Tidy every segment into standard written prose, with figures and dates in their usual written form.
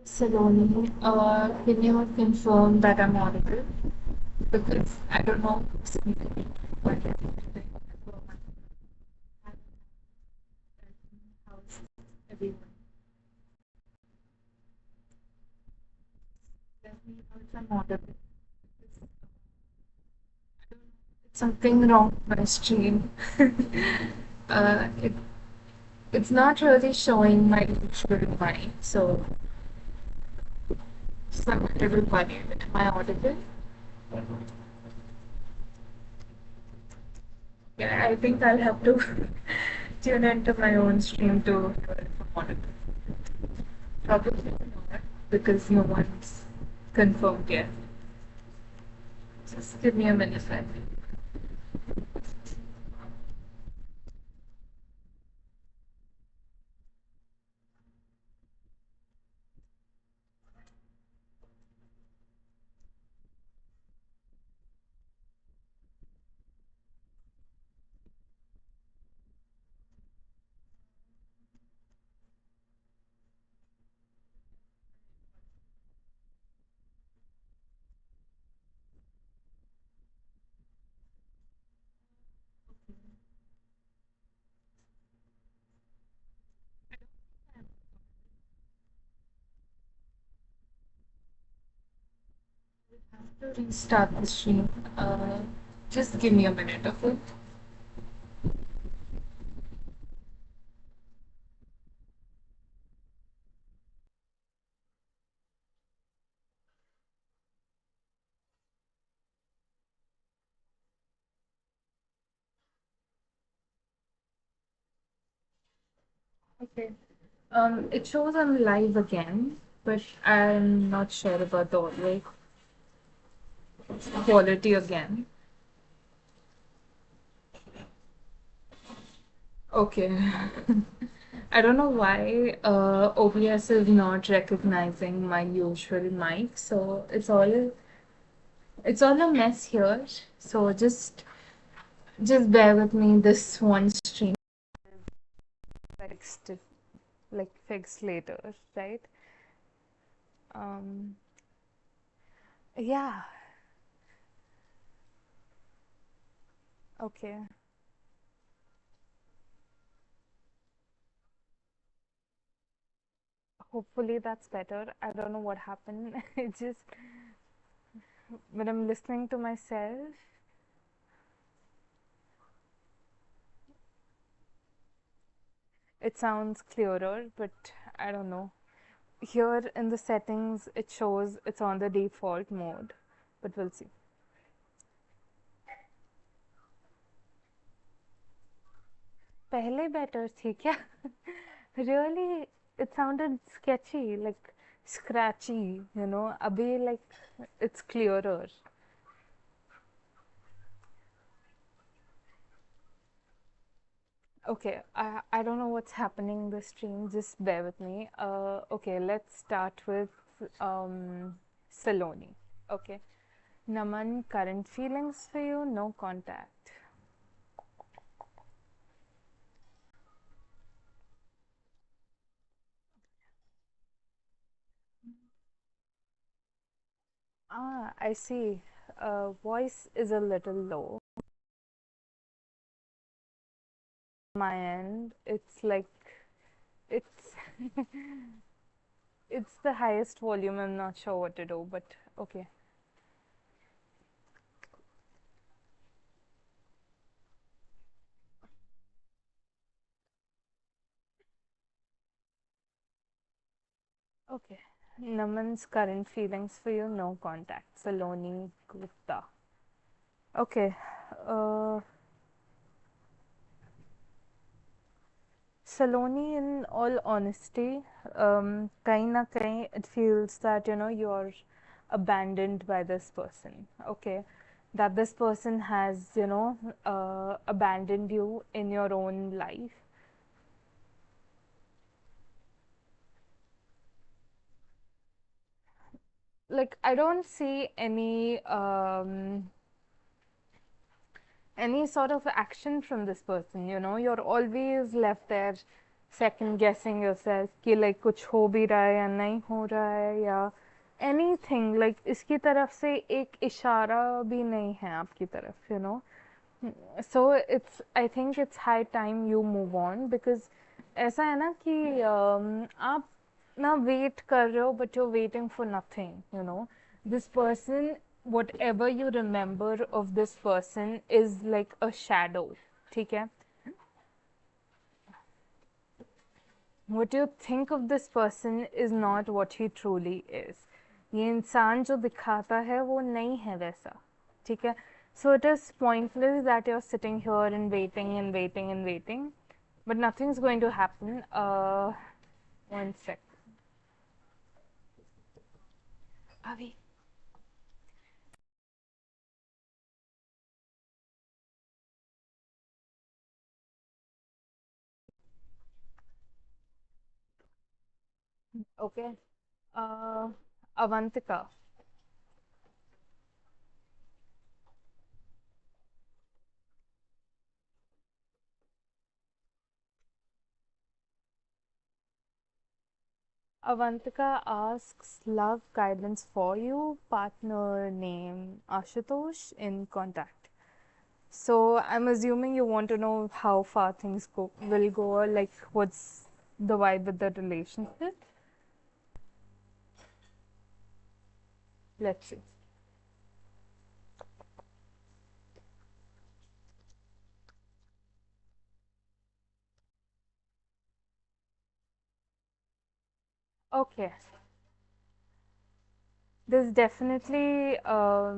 Saloni, can you confirm that I'm audible? Because I don't know what how's everyone. Let me know if I'm audible. Something wrong with my stream. uh, it, it's not really showing my usual mind, so I'm a little worried. Am I audible? Yeah, I think I'll have to tune into my own stream to hear if I'm audible. Probably not, because no one's confirmed yet. Just give me a minute, I think. I have to restart the stream. Just give me a minute, okay? Okay. It shows I'm live again, but I'm not sure about the audio quality again. Okay. I don't know why OBS is not recognizing my usual mic, so it's all a mess here. So just bear with me this one stream fixed fixed later, right? Um yeah, okay. Hopefully that's better. I don't know what happened. It just when I'm listening to myself, it sounds clearer, but I don't know. Here in the settings, it shows it's on the default mode, but we'll see. पहले better थी क्या? Really, it sounded sketchy, like scratchy, you know. अभी like it's clearer. Okay, I don't know what's happening in the stream. Just bear with me. Okay, let's start with Saloni. Okay. Naman, current feelings for you, no contact. Ah, I see. Voice is a little low. My end, it's like it's it's the highest volume. I'm not sure what to do, but okay. Okay. Naman's current feelings for you, no contact. Saloni Gupta. Okay. Uh, Saloni, in all honesty, kahin na kahin, it feels that, you know, you're abandoned by this person. Okay. That this person has, you know, abandoned you in your own life. Like, I don't see any sort of action from this person, you know. You're always left there second गेसिंग yourself कि like कुछ हो भी रहा है या नहीं हो रहा है, या एनीथिंग लाइक इसकी तरफ से एक इशारा भी नहीं है आपकी तरफ, you know. So it's, I think it's high time you move on, because ऐसा है ना कि आप ना वेट कर रहे हो, but you waiting for nothing, you know. This person, what ever you remember of this person is like a shadow. ठीक है. what you think of this person is not what he truly is. ये इंसान जो दिखाता है वो नहीं है वैसा. ठीक है. So it is pointless that you're sitting here and waiting and waiting and waiting, but nothing's going to happen. One sec. Avi. Okay. Uh, Avantika. Avantika asks love guidance for you. Partner name Ashutosh, in contact. So I'm assuming you want to know how far things will go, or like what's the vibe with the relationship. Let's see. Okay, there's definitely a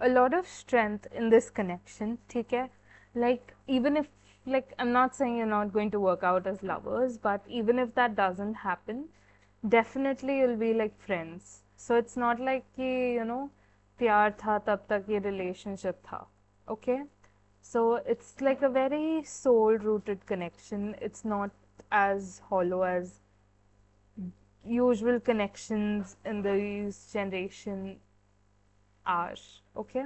lot of strength in this connection. ठीक है. Like even if, like I'm not saying you're not going to work out as lovers, but even if that doesn't happen, definitely you'll be like friends. So it's not like कि you know प्यार था तब तक ये relationship था. Okay. So it's like a very soul rooted connection. It's not as hollow as usual connections in this generation are. Okay.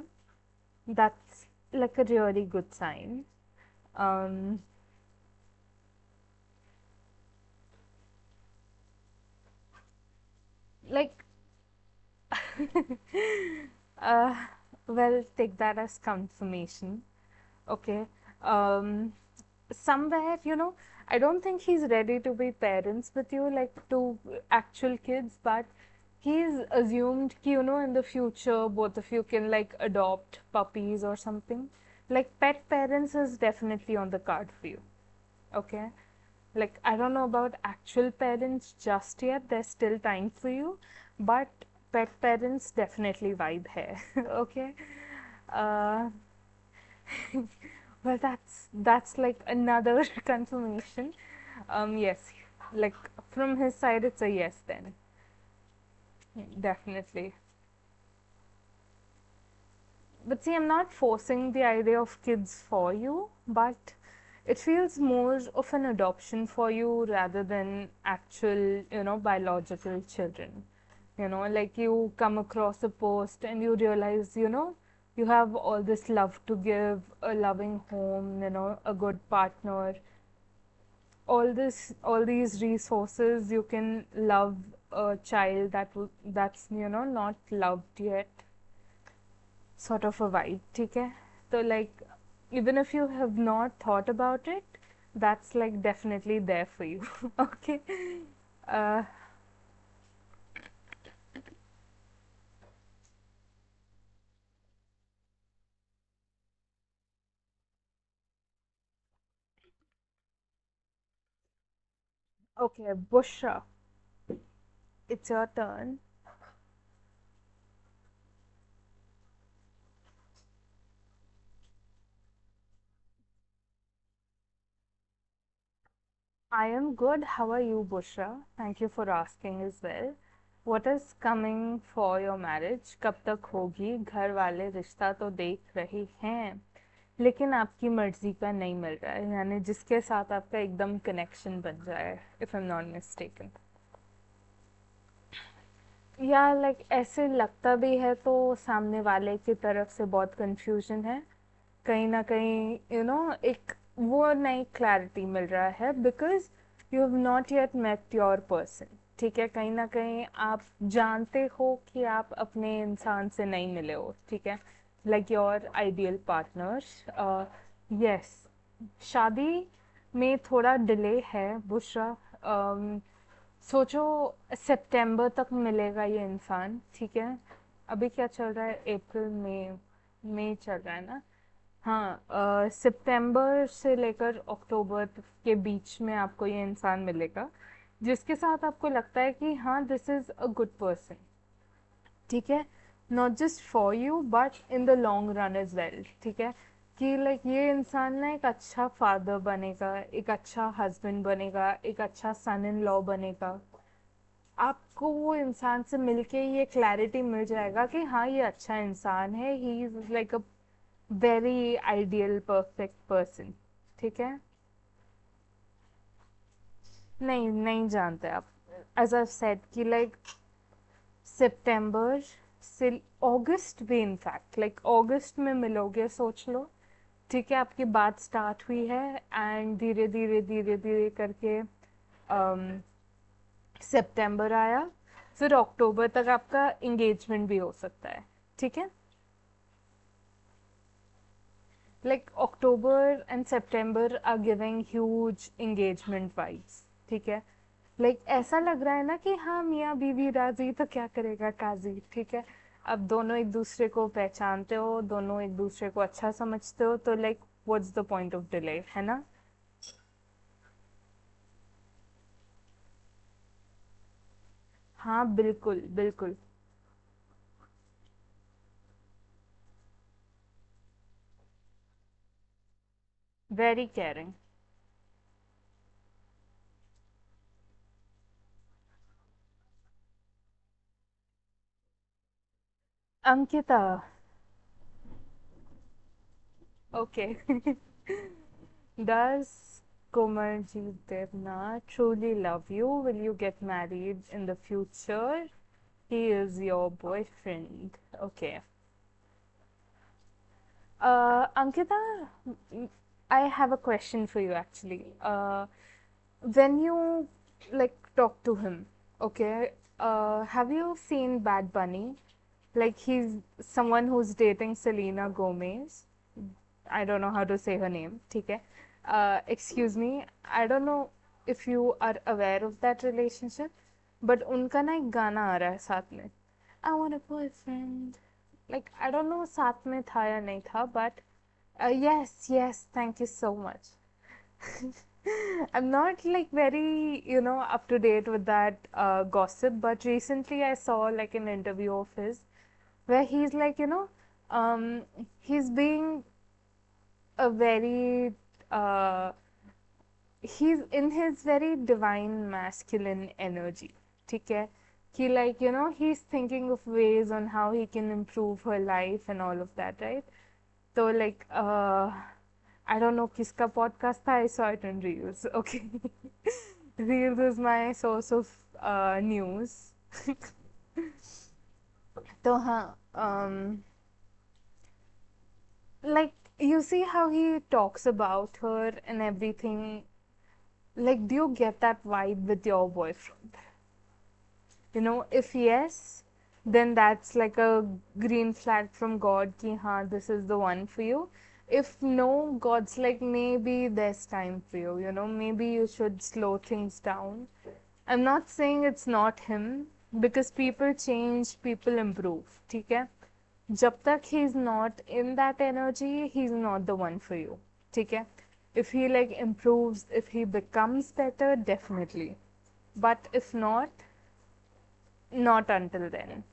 That's like a really good sign. Um, like, uh, well, take that as confirmation. Okay. Um, somewhere, you know, I don't think he's ready to be parents with you, like to actual kids, but he's assumed कि, you know, in the future, both of you can like adopt puppies or something. Like, pet parents is definitely on the card for you. Okay. Like, I don't know about actual parents just yet, there's still time for you, but pet parents definitely vibe here. Okay. uh, well, that's like another confirmation. Yes, like from his side it's a yes then. Definitely. But see, I'm not forcing the idea of kids for you, but it feels more of an adoption for you rather than actual, you know, biological children. You know, like you come across a post and you realize, you know, you have all this love to give, a loving home, you know, a good partner, all these resources. You can love a child that's, you know, not loved yet, sort of a vibe. ठीक है. So like even if you have not thought about it, that's like definitely there for you. Okay. uh, okay, Bushra, it's your turn. I am good. How are you, Bushra? Thank you for asking as well. What is coming for your marriage? कब तक होगी? घर वाले रिश्ता तो देख रहे हैं, लेकिन आपकी मर्जी का नहीं मिल रहा है, यानी जिसके साथ आपका एकदम कनेक्शन बन जाए, if I'm not mistaken. या लाइक ऐसे लगता भी है तो सामने वाले की तरफ से बहुत कंफ्यूजन है कहीं ना कहीं, यू नो, एक वो नई क्लैरिटी मिल रहा है, because you have not yet met your person. ठीक है, कहीं ना कहीं आप जानते हो कि आप अपने इंसान से नहीं मिले हो। ठीक है, like your ideal partner. Yes, शादी में थोड़ा डिले है बुशरा। सोचो सितंबर तक मिलेगा ये इंसान। ठीक है, अभी क्या चल रहा है, अप्रैल मई, मई चल रहा है ना। हाँ, सितंबर से लेकर अक्टूबर के बीच में आपको ये इंसान मिलेगा जिसके साथ आपको लगता है कि हाँ, this is a good person. ठीक है, not just for you but in the long run as well. ठीक है, कि लाइक ये इंसान ना एक अच्छा फादर बनेगा, एक अच्छा हस्बैंड बनेगा, एक अच्छा सन इन लॉ बनेगा। आपको वो इंसान से मिलके ये क्लैरिटी मिल जाएगा कि हाँ, ये अच्छा इंसान है, he is like a very ideal perfect person. ठीक है, नहीं नहीं जानते आप। एज आई सेड कि लाइक सितंबर से अगस्त भी, इनफैक्ट लाइक अगस्त में मिलोगे, सोच लो। ठीक है, आपकी बात स्टार्ट हुई है एंड धीरे धीरे धीरे धीरे करके सितंबर आया, फिर अक्टूबर तक आपका इंगेजमेंट भी हो सकता है। ठीक है, like October and September are giving huge engagement vibes. ठीक है, like ऐसा लग रहा है ना कि हाँ, मियाँ बीवी राजी तो क्या करेगा काजी। ठीक है, अब दोनों एक दूसरे को पहचानते हो, दोनों एक दूसरे को अच्छा समझते हो, तो like what's the point of delay, है ना। हाँ बिल्कुल बिल्कुल। Very caring. Ankita. Okay. Does Komarji Devna truly love you? Will you get married in the future? He is your boyfriend. Okay. Ankita, I have a question for you actually. When you like talk to him, okay, have you seen Bad Bunny? Like he's someone who's dating Selena Gomez. I don't know how to say her name. ठीक है. Excuse me. I don't know if you are aware of that relationship, but उनका ना एक गाना आ रहा है साथ में. I want a boyfriend. Like I don't know साथ में था या नहीं था, but yes, yes. Thank you so much. I'm not like very, up to date with that gossip, but recently I saw like an interview of his where he's like, um, he's being a very, uh, he's in his very divine masculine energy. ठीक है, he like, he's thinking of ways on how he can improve her life and all of that, right? So like, I don't know किसका podcast था, I saw it on Reels. Okay. Reels is my source of news. तो हाँ, like you see how he talks about her and everything. Like, do you get that vibe with your boyfriend? If yes, then that's like a green flag from God ki haan, this is the one for you. If no, God's like, maybe there's time for you, maybe you should slow things down. I'm not saying it's not him, because people change, people improve, ठीक है? जब तक he is not in that energy, he's not the one for you, ठीक है? If he like improves, if he becomes better, definitely. But if not, not until then.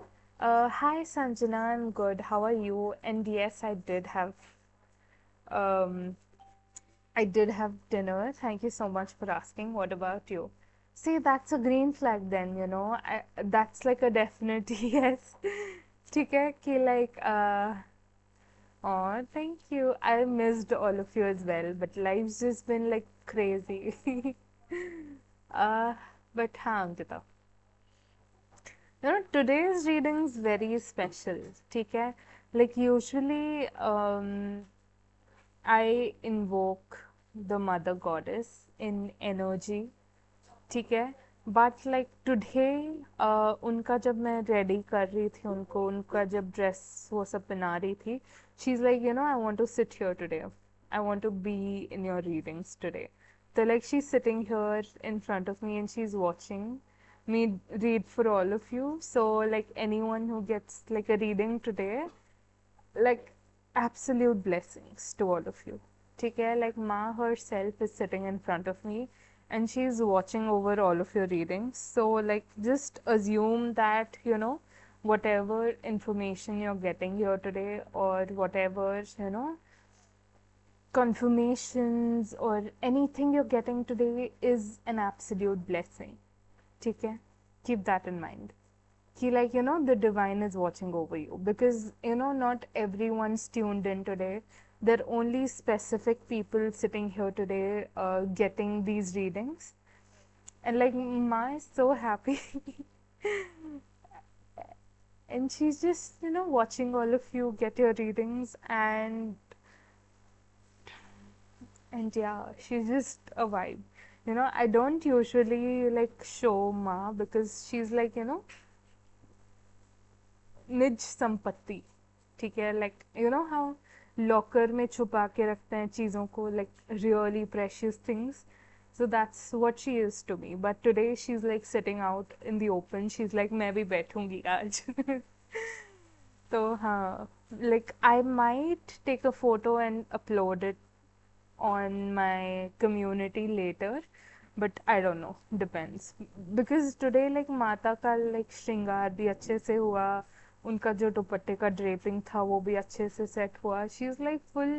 Hi Sanjana, I'm good. How are you? And yes, um, I did have dinner. Thank you so much for asking. What about you? See, that's a green flag then, that's like a definite yes. ठीक है कि like, oh, thank you. I missed all of you as well, but life's just been like crazy. uh, but हाँ Ankita, today's reading is very special. ठीक है, like usually I invoke the mother goddess in energy, ठीक है. But like today उनका जब मैं ready कर रही थी उनको, उनका जब ड्रेस वो सब पहना रही थी, she is like you know I want to sit here today, I want to be in your readings today. So like she's sitting here in front of me and she's watching me read for all of you. So like anyone who gets like a reading today, like absolute blessings to all of you. ठीक है, like Ma herself is sitting in front of me and she's watching over all of your readings. So like just assume that you know whatever information you're getting here today, or whatever you know confirmations or anything you're getting today is an absolute blessing. ठीक है, keep that in mind. He like you know the divine is watching over you, because you know not everyone's tuned in today. There are only specific people sitting here today getting these readings, and like Ma is so happy and she's just you know watching all of you get your readings, and yeah, she's just a vibe. You know, I don't usually like show Ma because she's like you know निज संपत्ति. ठीक है, like you know how locker में छुपा के रखते हैं चीज़ों को, like really precious things. So that's what she is to me. But today she's like sitting out in the open. She's like मैं भी बैठूंगी आज. तो हाँ, like I might take a photo and upload it on my community later, but I don't know, depends. Because today like माता का like श्रृंगार भी अच्छे से हुआ, उनका जो दुपट्टे का ड्रेपिंग था वो भी अच्छे से सेट हुआ. She is like full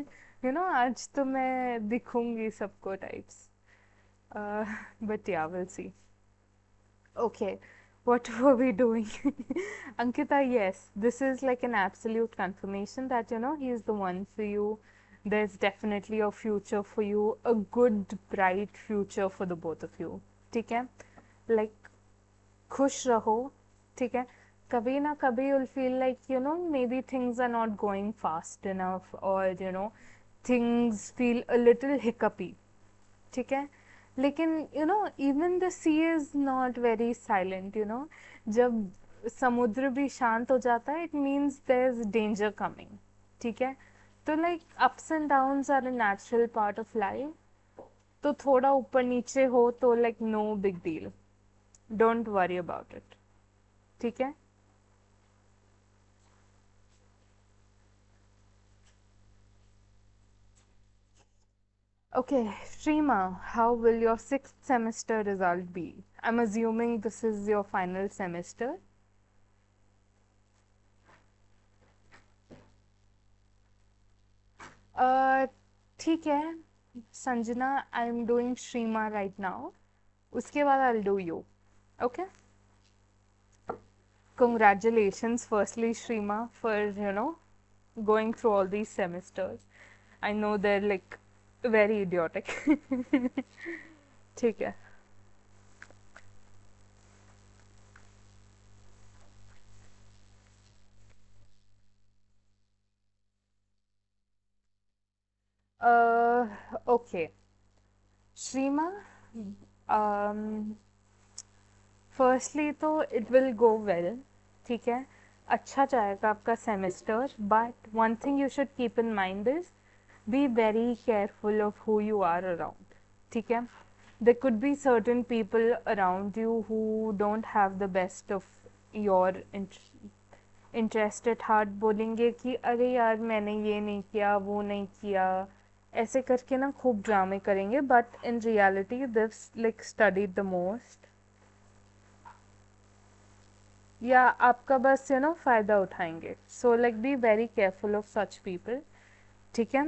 you know आज तो मैं दिखूंगी सबको टाइप्स. बट या will see. Okay, what were we doing? Ankita, yes, this is like an absolute confirmation that you know he is the one for you. There's definitely a future for you, a good, bright future for the both of you. ठीक है? Like खुश रहो. ठीक है? कभी ना कभी you'll feel like you know maybe things are not going fast enough, or you know things feel a little hiccupy. ठीक है, लेकिन you know even the sea is not very silent. You know जब समुद्र भी शांत हो जाता है it means there is danger coming. ठीक है, तो like ups and downs are a natural part of life. तो थोड़ा ऊपर नीचे हो तो like no big deal, don't worry about it. ठीक है. Okay, Shrima, how will your sixth semester result be? I'm assuming this is your final semester. Uh, ठीक है, Sanjana, I am doing Shrima right now. उसके बाद I will do you. Okay. Congratulations, firstly, Shrima, for you know going through all these semesters. I know they're like very idiotic. ठीक है. Uh, okay. Shrima, um, firstly तो it will go well. ठीक है, अच्छा जाएगा आपका semester. But one thing you should keep in mind is be very careful of who you are around. ठीक है, there could be certain people around you who don't have the best of your interest at heart. बोलेंगे कि अरे यार मैंने ये नहीं किया, वो नहीं किया, ऐसे करके ना खूब ड्रामे करेंगे. But in reality this like studied the most, या आपका बस यू नो फ़ायदा उठाएंगे. So like B very careful of such people. ठीक है.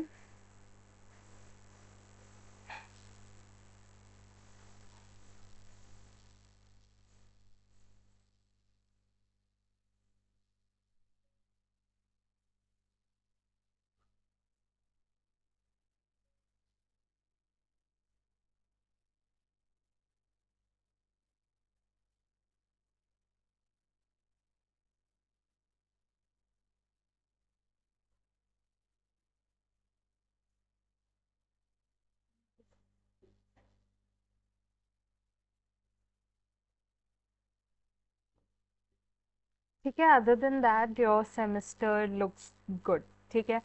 ठीक है, other than that your semester looks good. ठीक है,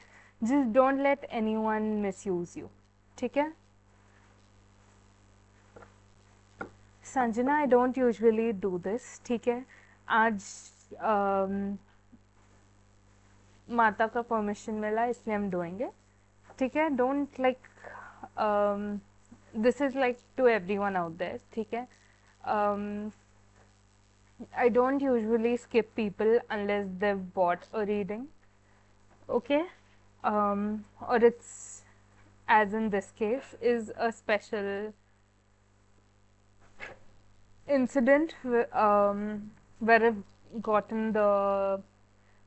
just don't let anyone misuse you. ठीक है Sanjana, I don't usually do this. ठीक है, आज माता का परमिशन मिला इसलिए हम डूएंगे. ठीक है, don't like, this is like to everyone out there. ठीक है, I don't usually skip people unless they've bought a reading. Okay, or it's, as in this case, is a special incident where I've gotten the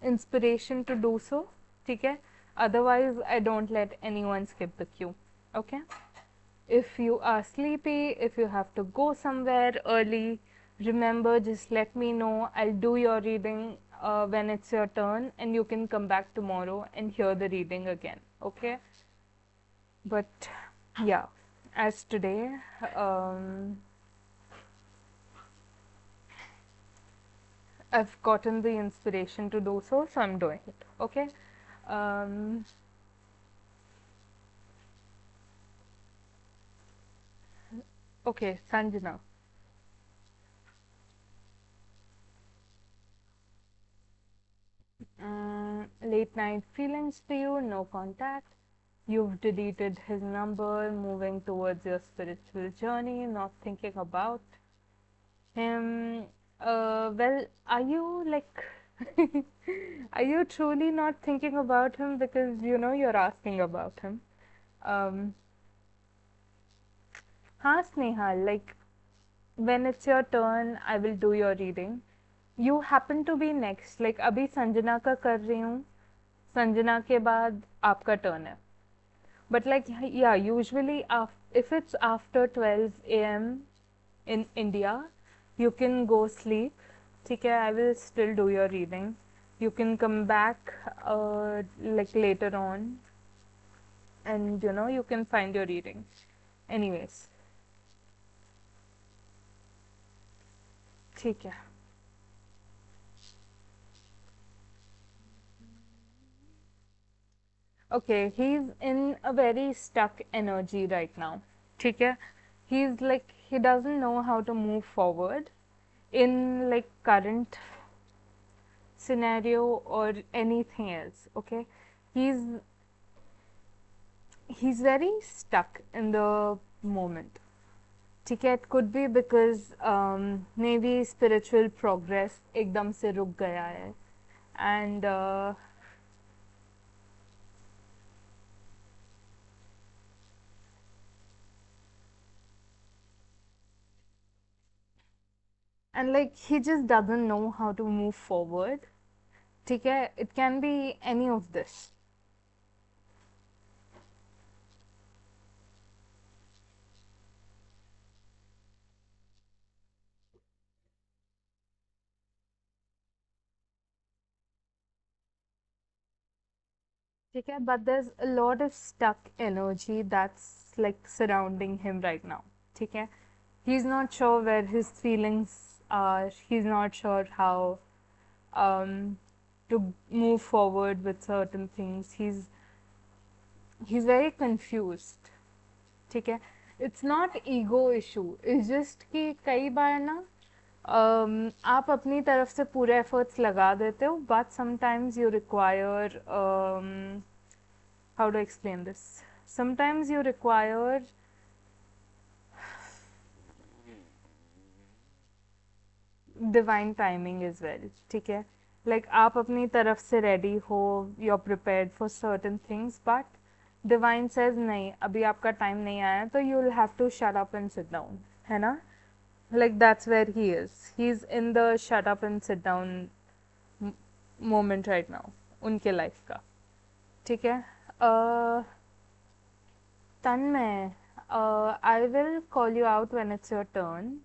inspiration to do so. ठीक है, otherwise I don't let anyone skip the queue. Okay, if you are sleepy, if you have to go somewhere early, remember, just let me know. I'll do your reading when it's your turn, and you can come back tomorrow and hear the reading again. Okay, but yeah, as today, um, I've gotten the inspiration to do so, so I'm doing it. Okay. Um, okay, Sanjana. Late night feelings to you, no contact. You've deleted his number, moving towards your spiritual journey, not thinking about him. Well, are you like, are you truly not thinking about him because you know you're asking about him? Um, हाँ Sneha, like when it's your turn, I will do your reading. You happen to be next. Like अभी संजना का कर रही हूँ, संजना के बाद आपका turn है. But like yeah, usually if it's after 12 a.m. in India, you can go sleep. ठीक है, I will still do your reading. You can come back like later on, and you know you can find your reading. Anyways, ठीक है. Okay, he's in a very stuck energy right now. ठीक है, he's like he doesn't know how to move forward in like current scenario or anything else. Okay, he's he's very stuck in the moment. ठीक है, it could be because maybe spiritual progress एकदम से रुक गया है, and like he just doesn't know how to move forward. ठीक है, it can be any of this. ठीक है, but there's a lot of stuck energy that's like surrounding him right now. ठीक है, he's not sure where his feelings are. He's not sure how um, to move forward with certain things. He's very confused. ठीक है, it's not ego issue. It's just कि कई बार ना आप अपनी तरफ से पूरे efforts लगा देते हो, but sometimes you require how to explain this? Sometimes you require divine timing as well. ठीक है, like आप अपनी तरफ से ready हो, you're prepared for certain things, but divine says नहीं, अभी आपका time नहीं आया, तो you'll have to shut up and sit down. है ना? Like that's where he is. He's in the shut up and sit down moment right now उनके life का. ठीक है. Tanmay, I will call you out when it's your turn.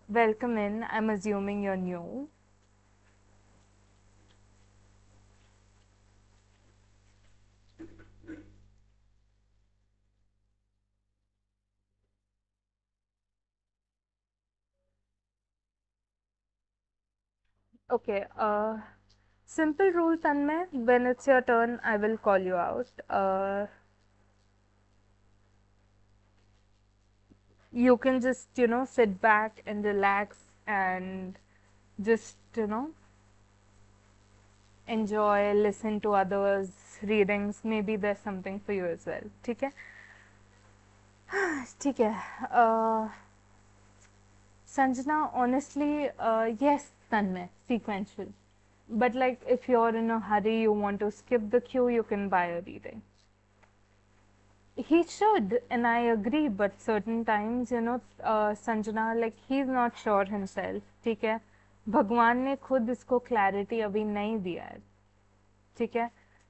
Welcome in. I'm assuming you're new. Okay. Simple rule, Tanmay. When it's your turn, I will call you out. You can just, sit back and relax and just, enjoy, listen to others' readings. Maybe there's something for you as well. ठीक है? ठीक है. Sanjana, honestly, yes, Tanmay, sequential. But like, if you're in a hurry, you want to skip the queue, you can buy a reading. He should, and I agree, but certain times, Sanjana, like, he's not sure himself, ठीक है? भगवान ने खुद इसको clarity अभी नहीं दिया है, ठीक है?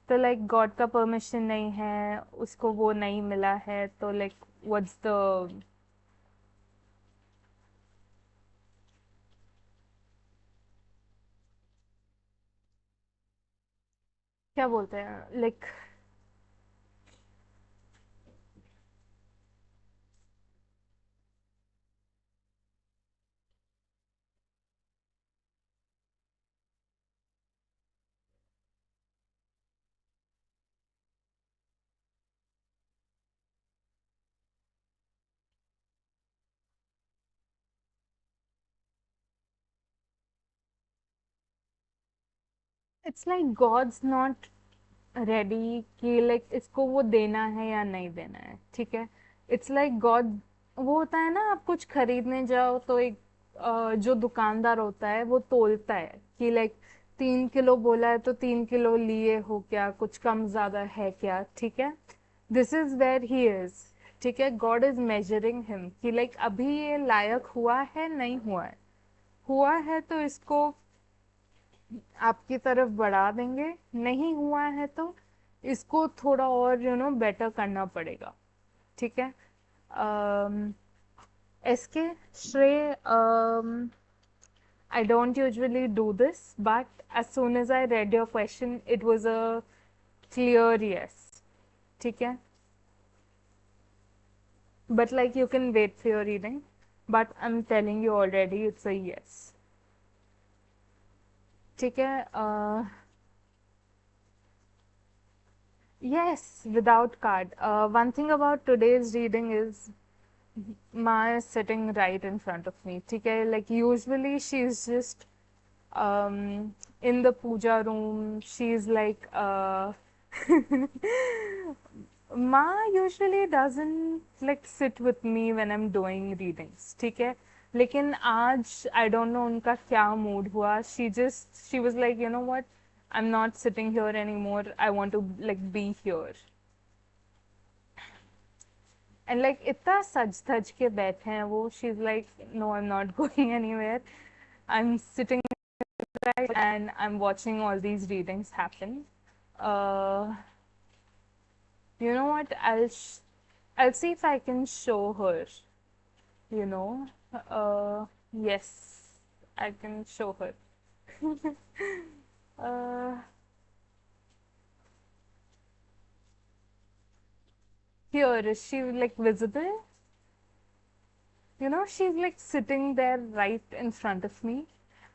तो लाइक गॉड का परमिशन नहीं है, उसको वो नहीं मिला है, तो लाइक व्हाट्स द, क्या बोलते हैं, like, it's like God's not ready कि लाइक इसको वो देना है या नहीं देना है, ठीक है? इट्स लाइक गॉड, वो होता है ना, आप कुछ खरीदने जाओ तो एक जो दुकानदार होता है वो तोलता है कि लाइक 3 किलो बोला है तो 3 किलो लिए हो क्या, कुछ कम ज्यादा है क्या, ठीक है? This is where he is, ठीक है? गॉड इज मेजरिंग हिम कि लाइक अभी ये लायक हुआ है, नहीं हुआ है, हुआ है तो इसको आपकी तरफ बढ़ा देंगे, नहीं हुआ है तो इसको थोड़ा और बेटर करना पड़ेगा, ठीक है? एसके श्रेय, I don't usually do this, but as soon as I read your question, it was a clear yes. ठीक है? But like you can wait for your reading, but I'm telling you already, it's a yes. ठीक है? Yes, without card. One thing about today's reading is Ma is sitting right in front of me. ठीक है? Like usually she's just in the puja room. She's like Ma usually doesn't like sit with me when I'm doing readings. ठीक है? लेकिन आज I don't know उनका क्या mood हुआ. She was like, you know what? I'm not sitting here anymore. I want to like be here. And like इतना सज धज के बैठे हैं वो. She's like, no, I'm not going anywhere. I'm sitting right and I'm watching all these readings happen. Uh, you know what? I'll see if I can show her. You know, yes, I can show her. uh, Here, is she like visible? She's like sitting there right in front of me,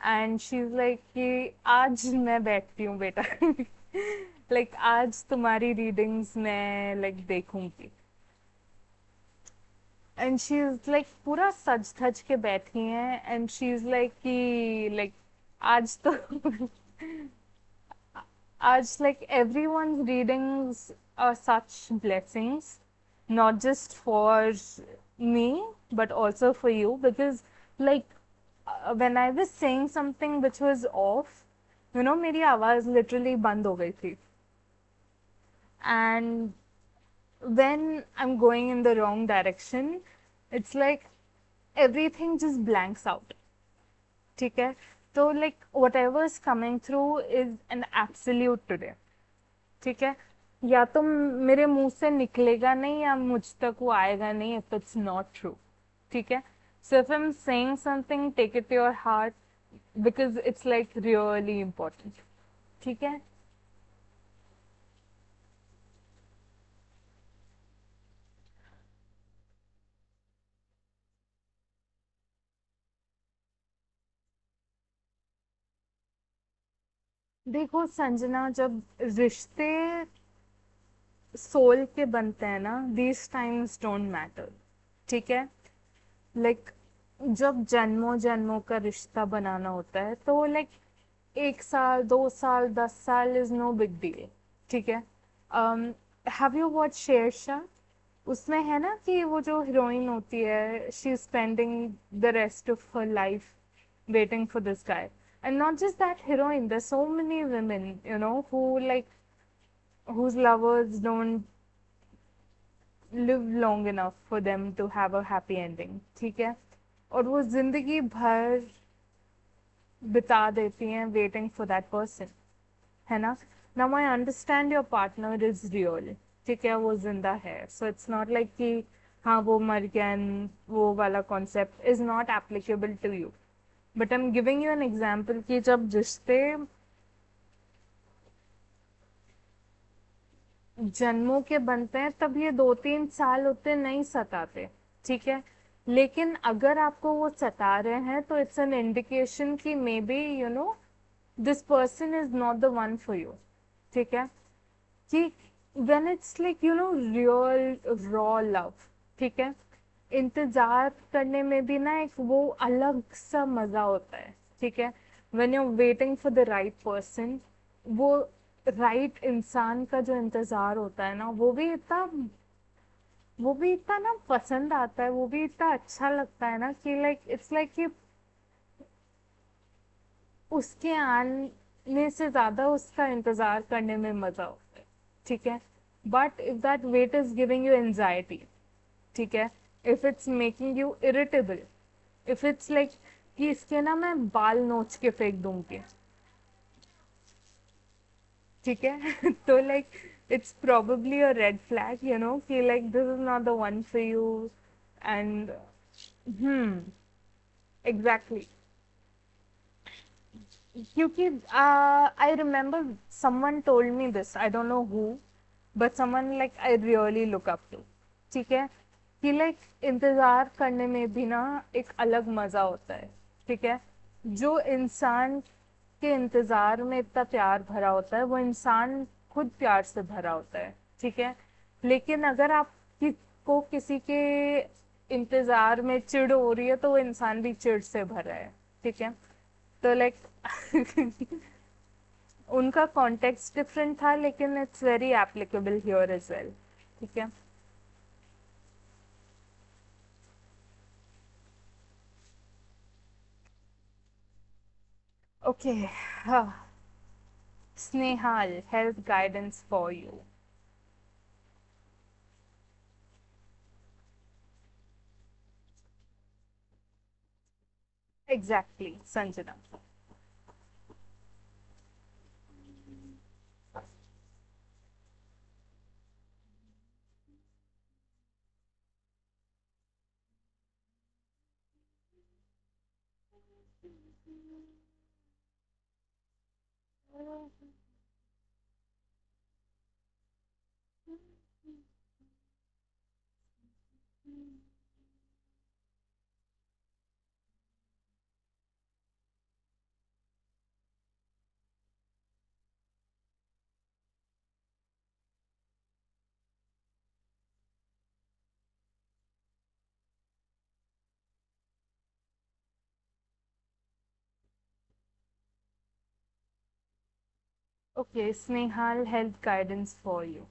and she's like कि आज मैं बैठती हूँ बेटा. Like आज तुम्हारी readings मैं like देखूंगी. And she's like पूरा सज धज के बैठी हैं, and she's like कि like आज तो आज like everyone's readings are such blessings, not just for me but also for you, because like when I was saying something which was off, मेरी आवाज literally बंद हो गई थी. And when I'm going in the wrong direction, it's like everything just blanks out. ठीक है? तो like whatever is coming through is an absolute today. ठीक है? या तो मेरे मुंह से निकलेगा नहीं या मुझ तक वो आएगा नहीं if it's not true. ठीक है? So if I'm saying something, take it to your heart because it's like really important. ठीक है? देखो संजना, जब रिश्ते सोल के बनते हैं ना, दीज टाइम्स डोंट मैटर, ठीक है। लाइक जब जन्मों जन्मों का रिश्ता बनाना होता है तो लाइक 1 साल 2 साल 10 साल इज नो बिग डील, ठीक है। Have you watch Shershaah? उसमें है ना कि वो जो हीरोइन होती है, she is spending the rest of her life waiting for this guy. And not just that heroine, there's so many women, who like whose lovers don't live long enough for them to have a happy ending, ठीक है। और वो जिंदगी भर बिता देती हैं waiting for that person, है ना। Now I understand your partner is real, ठीक है, वो जिंदा है, सो इट्स नॉट लाइक कि हाँ वो मर गया and वो वाला concept is not applicable to you. But I am giving you an example कि जब रिश्ते जन्मों के बनते हैं तब ये 2-3 साल उतने नहीं सताते, ठीक है। लेकिन अगर आपको वो सता रहे हैं तो इट्स एन इंडिकेशन कि may be this person is not the one for you, ठीक है। कि when it's like real raw love, ठीक है, इंतजार करने में भी ना एक वो अलग सा मजा होता है, ठीक है। When you waiting for the right person, वो राइट इंसान का जो इंतजार होता है ना, वो भी इतना ना पसंद आता है, वो भी इतना अच्छा लगता है ना कि लाइक इट्स लाइक कि उसके आने से ज्यादा उसका इंतजार करने में मजा होता है, ठीक है। But if that weight is giving you anxiety, ठीक है, if it's making you irritable, if it's like कि इसके ना मैं बाल नोच के फेंक दूंगी, ठीक है, तो like it's probably a red flag, कि like this is not the one for you. And exactly, क्योंकि I remember someone told me this, I don't know who, but someone like I really look up to, ठीक है, कि like इंतजार करने में भी ना एक अलग मजा होता है, ठीक है। जो इंसान के इंतजार में इतना प्यार भरा होता है, वो इंसान खुद प्यार से भरा होता है, ठीक है। लेकिन अगर आप को किसी के इंतजार में चिढ़ हो रही है तो वो इंसान भी चिढ़ से भरा है, ठीक है। तो लाइक उनका कॉन्टेक्स्ट डिफरेंट था, लेकिन it's very applicable here as well, ठीक है। Okay, Snehal health guidance for you. Exactly Sanjana. Okay, Snehal health guidance for you.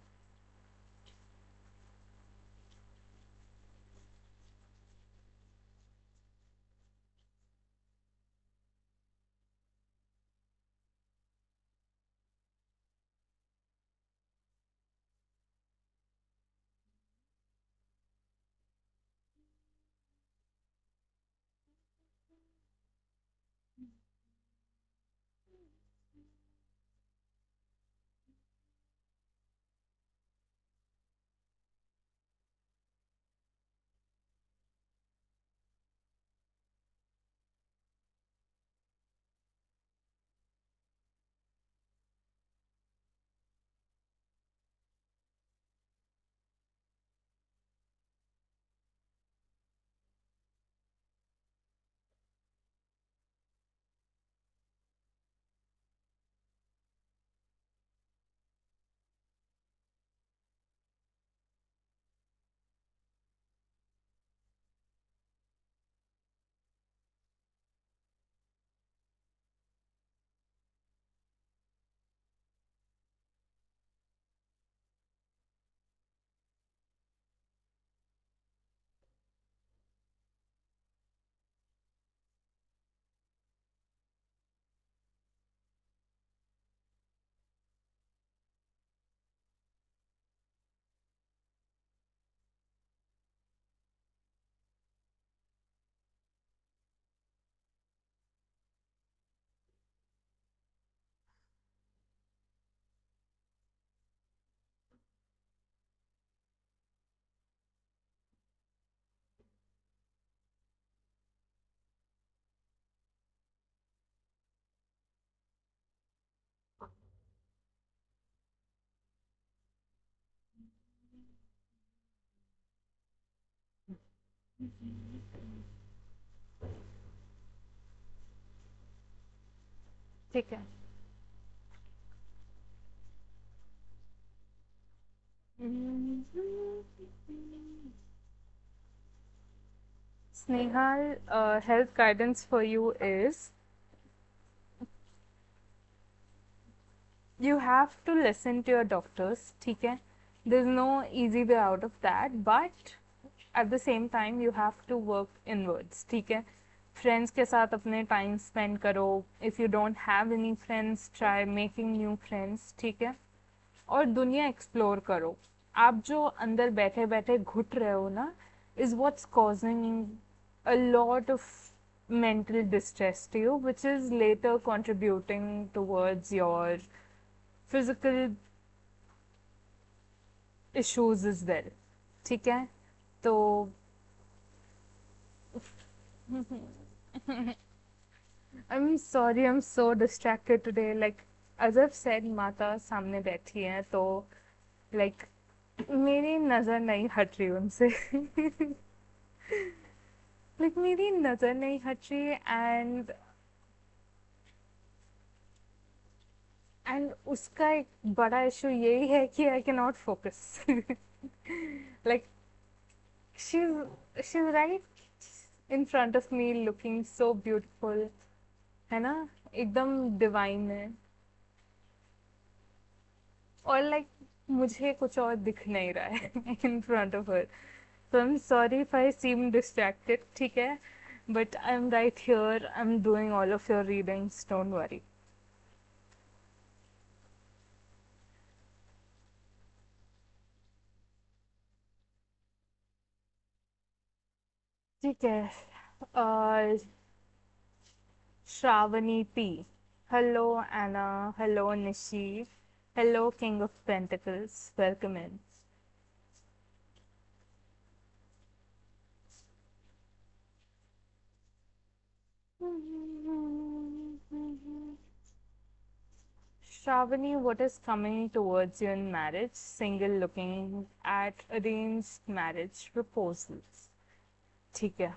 ठीक है। Snehal, health guidance for you is you have to listen to your doctors, ठीक है? There's no easy way out of that, but at the same time you have to work inwards, ठीक है? Friends के साथ अपने time spend करो. If you don't have any friends, try making new friends, ठीक है? और दुनिया एक्सप्लोर करो. आप जो अंदर बैठे बैठे घुट रहे हो ना is what's causing a lot of mental distress to you, which is later contributing towards your physical issues as well. ठीक है? तो I'm sorry, I'm so distracted today. Like, as I've said, माता सामने बैठी हैं तो like मेरी नजर नहीं हट रही उनसे. like मेरी नजर नहीं हट रही एंड उसका एक बड़ा इशू यही है कि I can not focus. like she's right in front of me looking so beautiful, है ना? एकदम डिवाइन है. और लाइक मुझे कुछ और दिख नहीं रहा है in front of her. So I'm sorry if I seem distracted, ठीक है? But I'm right here. I'm doing all of your readings. Don't worry. ठीक है. Shravani P. Hello Anna. Hello Nishi. Hello King of Pentacles. Welcome in. Shravani, what is coming towards you in marriage? Single looking at arranged marriage proposals. ठीक है.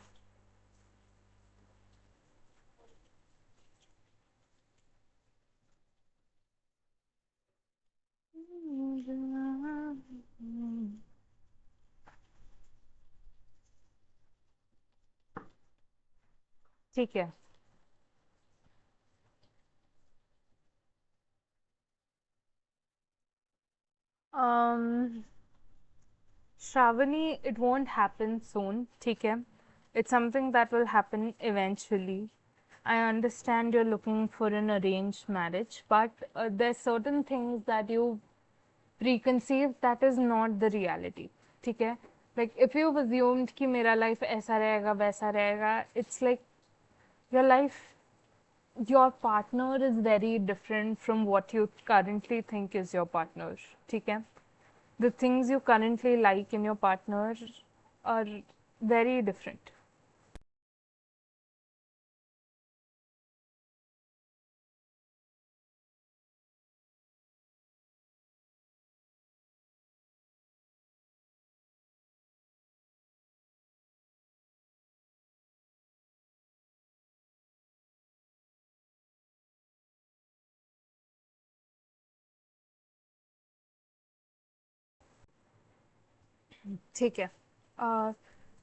ठीक है. Um, Shravani, it won't happen soon, ठीक है? It's something that will happen eventually. I understand you're looking for an arranged marriage, but there's certain things that you preconceived that is not the reality, ठीक है? Like if you've assumed कि मेरा life ऐसा रहेगा वैसा रहेगा, it's like your life, your partner is very different from what you currently think is your partner, ठीक है? The things you currently like in your partner are very different. ठीक है. uh,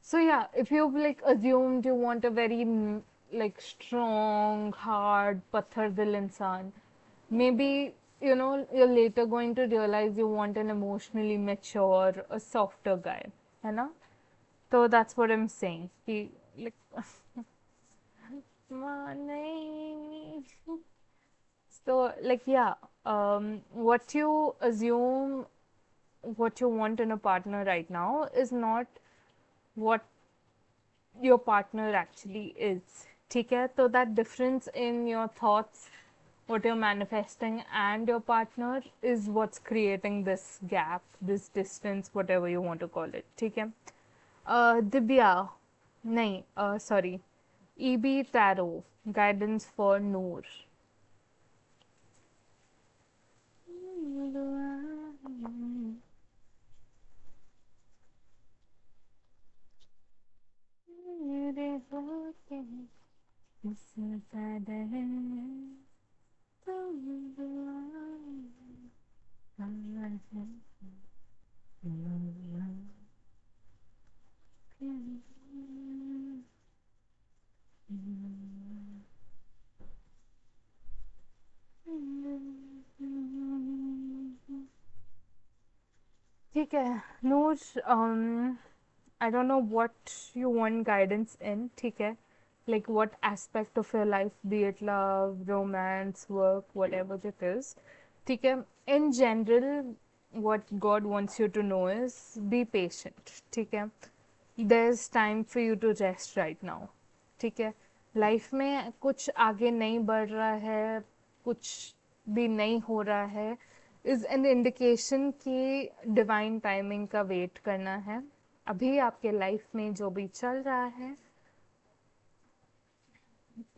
so yeah, if you've like assumed you want a very like strong hard patthar dil insan, maybe you know you're later going to realize you want an emotionally mature, a softer guy, है ना? So that's what I'm saying कि like नहीं. So like yeah, what you assume what you want in a partner right now is not what your partner actually is. ठीक है? So that difference in your thoughts, what you're manifesting, and your partner is what's creating this gap, this distance, whatever you want to call it. ठीक है? Dibya, नहीं, sorry, EB Tarot, guidance for Noor. इससे ज्यादा है ठीक है नूर I don't know what you want guidance in, ठीक है? Like what aspect of your life, be it love, romance, work, whatever it is. ठीक है? In general, what God wants you to know is be patient. ठीक है? There's time for you to rest right now. ठीक है? Life में कुछ आगे नहीं बढ़ रहा है, कुछ भी नहीं हो रहा है, इज एन इंडिकेशन कि डिवाइन टाइमिंग का वेट करना है. अभी आपके लाइफ में जो भी चल रहा है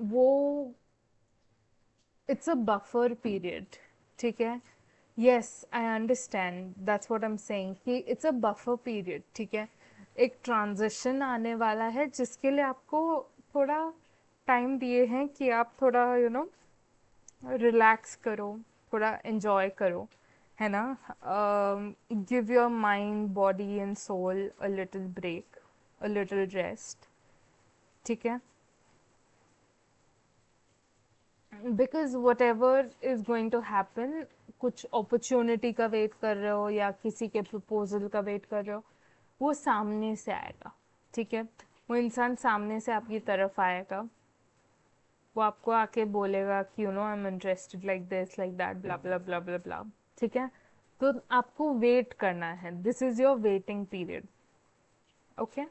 वो इट्स अ बफर पीरियड. ठीक है? Yes I understand, that's what I am saying कि इट्स अ बफर पीरियड. ठीक है? एक ट्रांजिशन आने वाला है जिसके लिए आपको थोड़ा टाइम दिए हैं कि आप थोड़ा रिलैक्स करो, थोड़ा एंजॉय करो, है ना? Give your mind body and soul a little break, a little rest. ठीक है? Because whatever is going to happen, कुछ अपॉर्चुनिटी का वेट कर रहे हो या किसी के प्रपोजल का वेट कर रहे हो, वो सामने से आएगा. ठीक है? वो इंसान सामने से आपकी तरफ आएगा, वो आपको आके बोलेगा कि I am interested like this like that blah blah blah blah blah. ठीक है? तो आपको वेट करना है. This is your waiting period. Okay?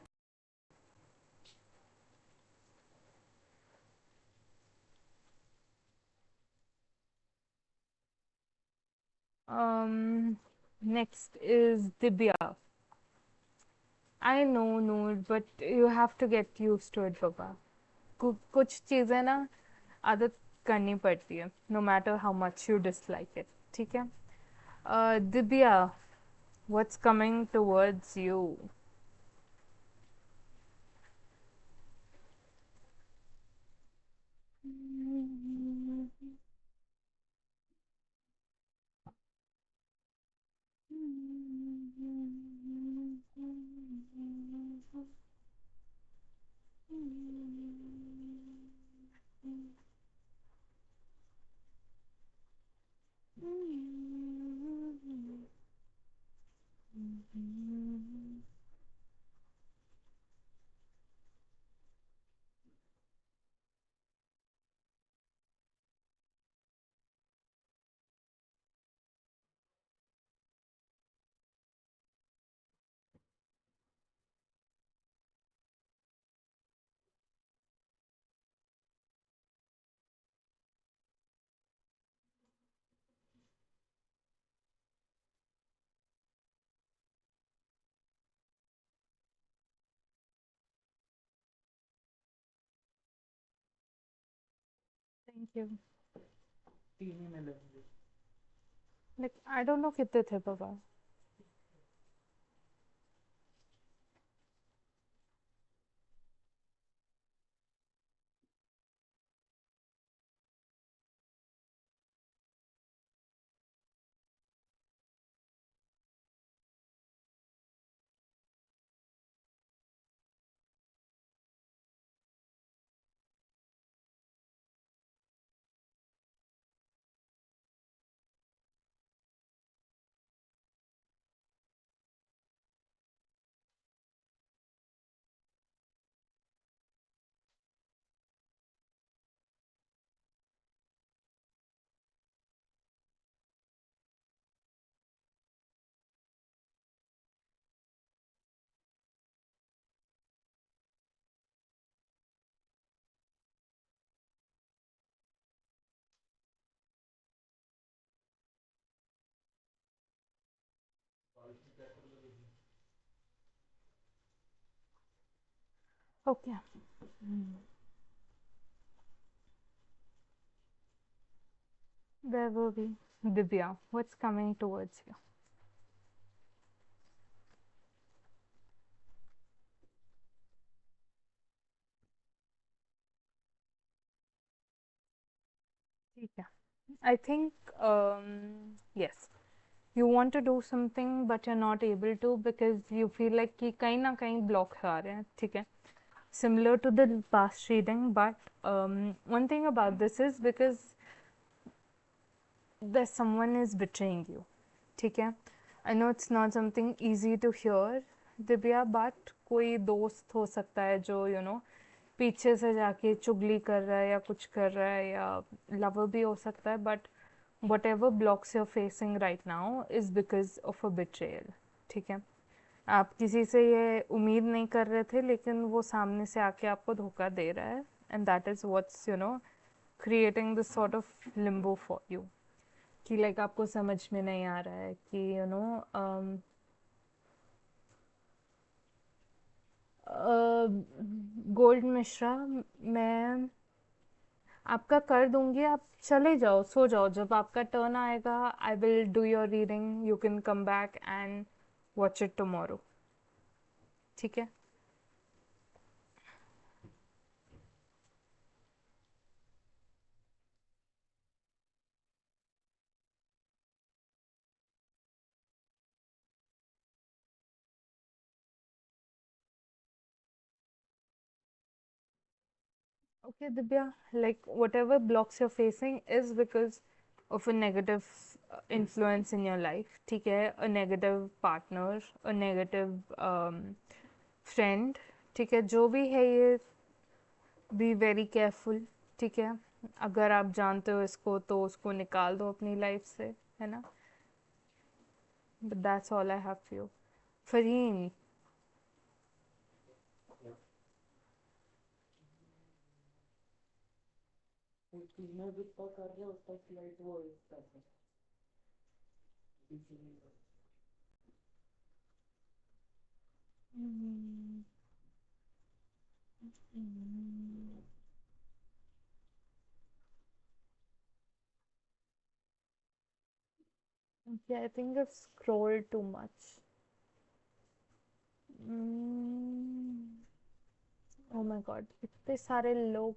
Next is Divya. I know Noor, but you have to get use to it बाबा. कुछ चीज़ें ना आदत करनी पड़ती है, no matter how much you dislike it. ठीक है? Divya, what's coming towards you? Thank you. Like I don't no कितने थे पापा. Okay. Where were we? Divya, what's coming towards you? ठीक है. I think yes, you want to do something but you're not able to because you feel like कि कहीं ना कहीं blocks आ रहे हैं. ठीक है. Similar to the past reading, but one thing about this is because that someone is betraying you. ठीक है. I know it's not something easy to hear, Divya, but कोई दोस्त हो सकता है जो पीछे से जाके चुगली कर रहा है या कुछ कर रहा है, या लवर भी हो सकता है, but whatever blocks you're facing right now is because of a betrayal. ठीक है. आप किसी से ये उम्मीद नहीं कर रहे थे, लेकिन वो सामने से आके आपको धोखा दे रहा है, and that is what's creating this sort of Limbo for you. कि लाइक आपको समझ में नहीं आ रहा है कि गोल्ड मिश्रा, मैं आपका कर दूंगी. आप चले जाओ, सो जाओ. जब आपका टर्न आएगा, आई will do your reading. You can come back and watch it tomorrow. ठीक है. Okay, Divya, like whatever blocks you're facing is because of a negative influence in your life. ठीक है. A negative partner, a negative friend. ठीक है. जो भी है ये, बी वेरी केयरफुल. ठीक है. अगर आप जानते हो इसको तो उसको निकाल दो अपनी लाइफ से, है ना. But that's all I have for you. Fareen. Okay, I think I've scrolled too much. Oh my God, इतने सारे लोग.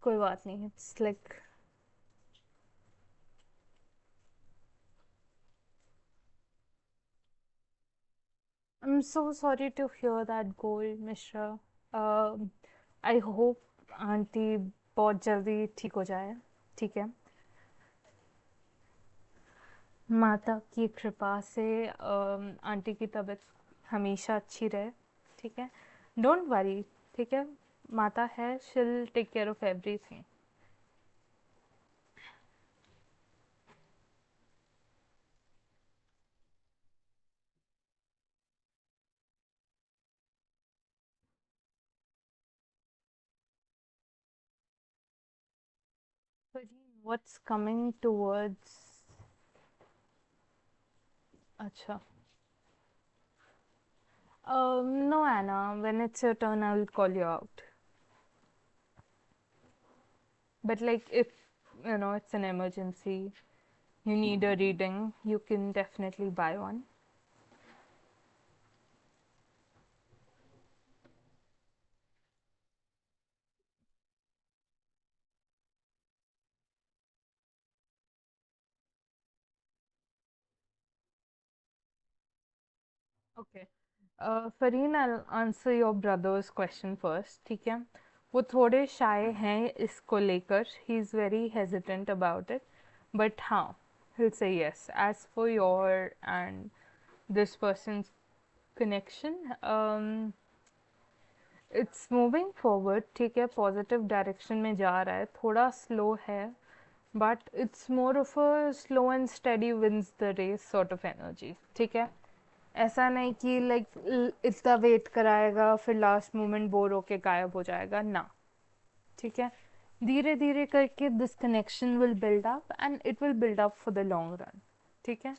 कोई बात नहीं. It's like I am so sorry to hear that, Gold Mishra. I hope aunty बहुत जल्दी ठीक हो जाए. ठीक है. माता की कृपा से आंटी की तबीयत हमेशा अच्छी रहे. ठीक है. Don't worry. ठीक है. माता है, she'll take care of everything. What's coming towards. अच्छा. No, Anna. When it's your turn, I will call you out. But like, if it's an emergency, you need a reading, you can definitely buy one. Okay. Fareen, I'll answer your brother's question first. ठीक है. वो थोड़े shy हैं इसको लेकर. He's very hesitant about it. But हाँ, he'll say yes. As for your and this person's connection, it's moving forward. ठीक है. पॉजिटिव डायरेक्शन में जा रहा है. थोड़ा स्लो है, but it's more of a slow and steady wins the race sort of energy. ठीक है. ऐसा नहीं कि लाइक इतना वेट कराएगा फिर लास्ट मोमेंट बोर होके गायब हो जाएगा ना. ठीक है. धीरे धीरे करके this connection will build up and it will build up for the long run. ठीक है.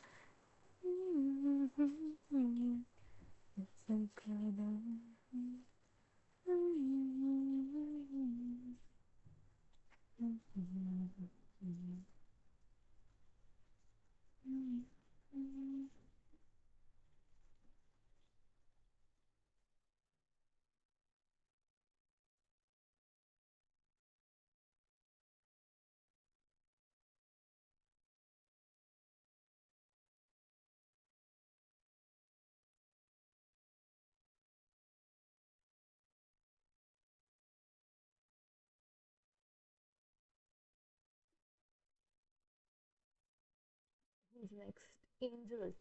Who's next? Angel.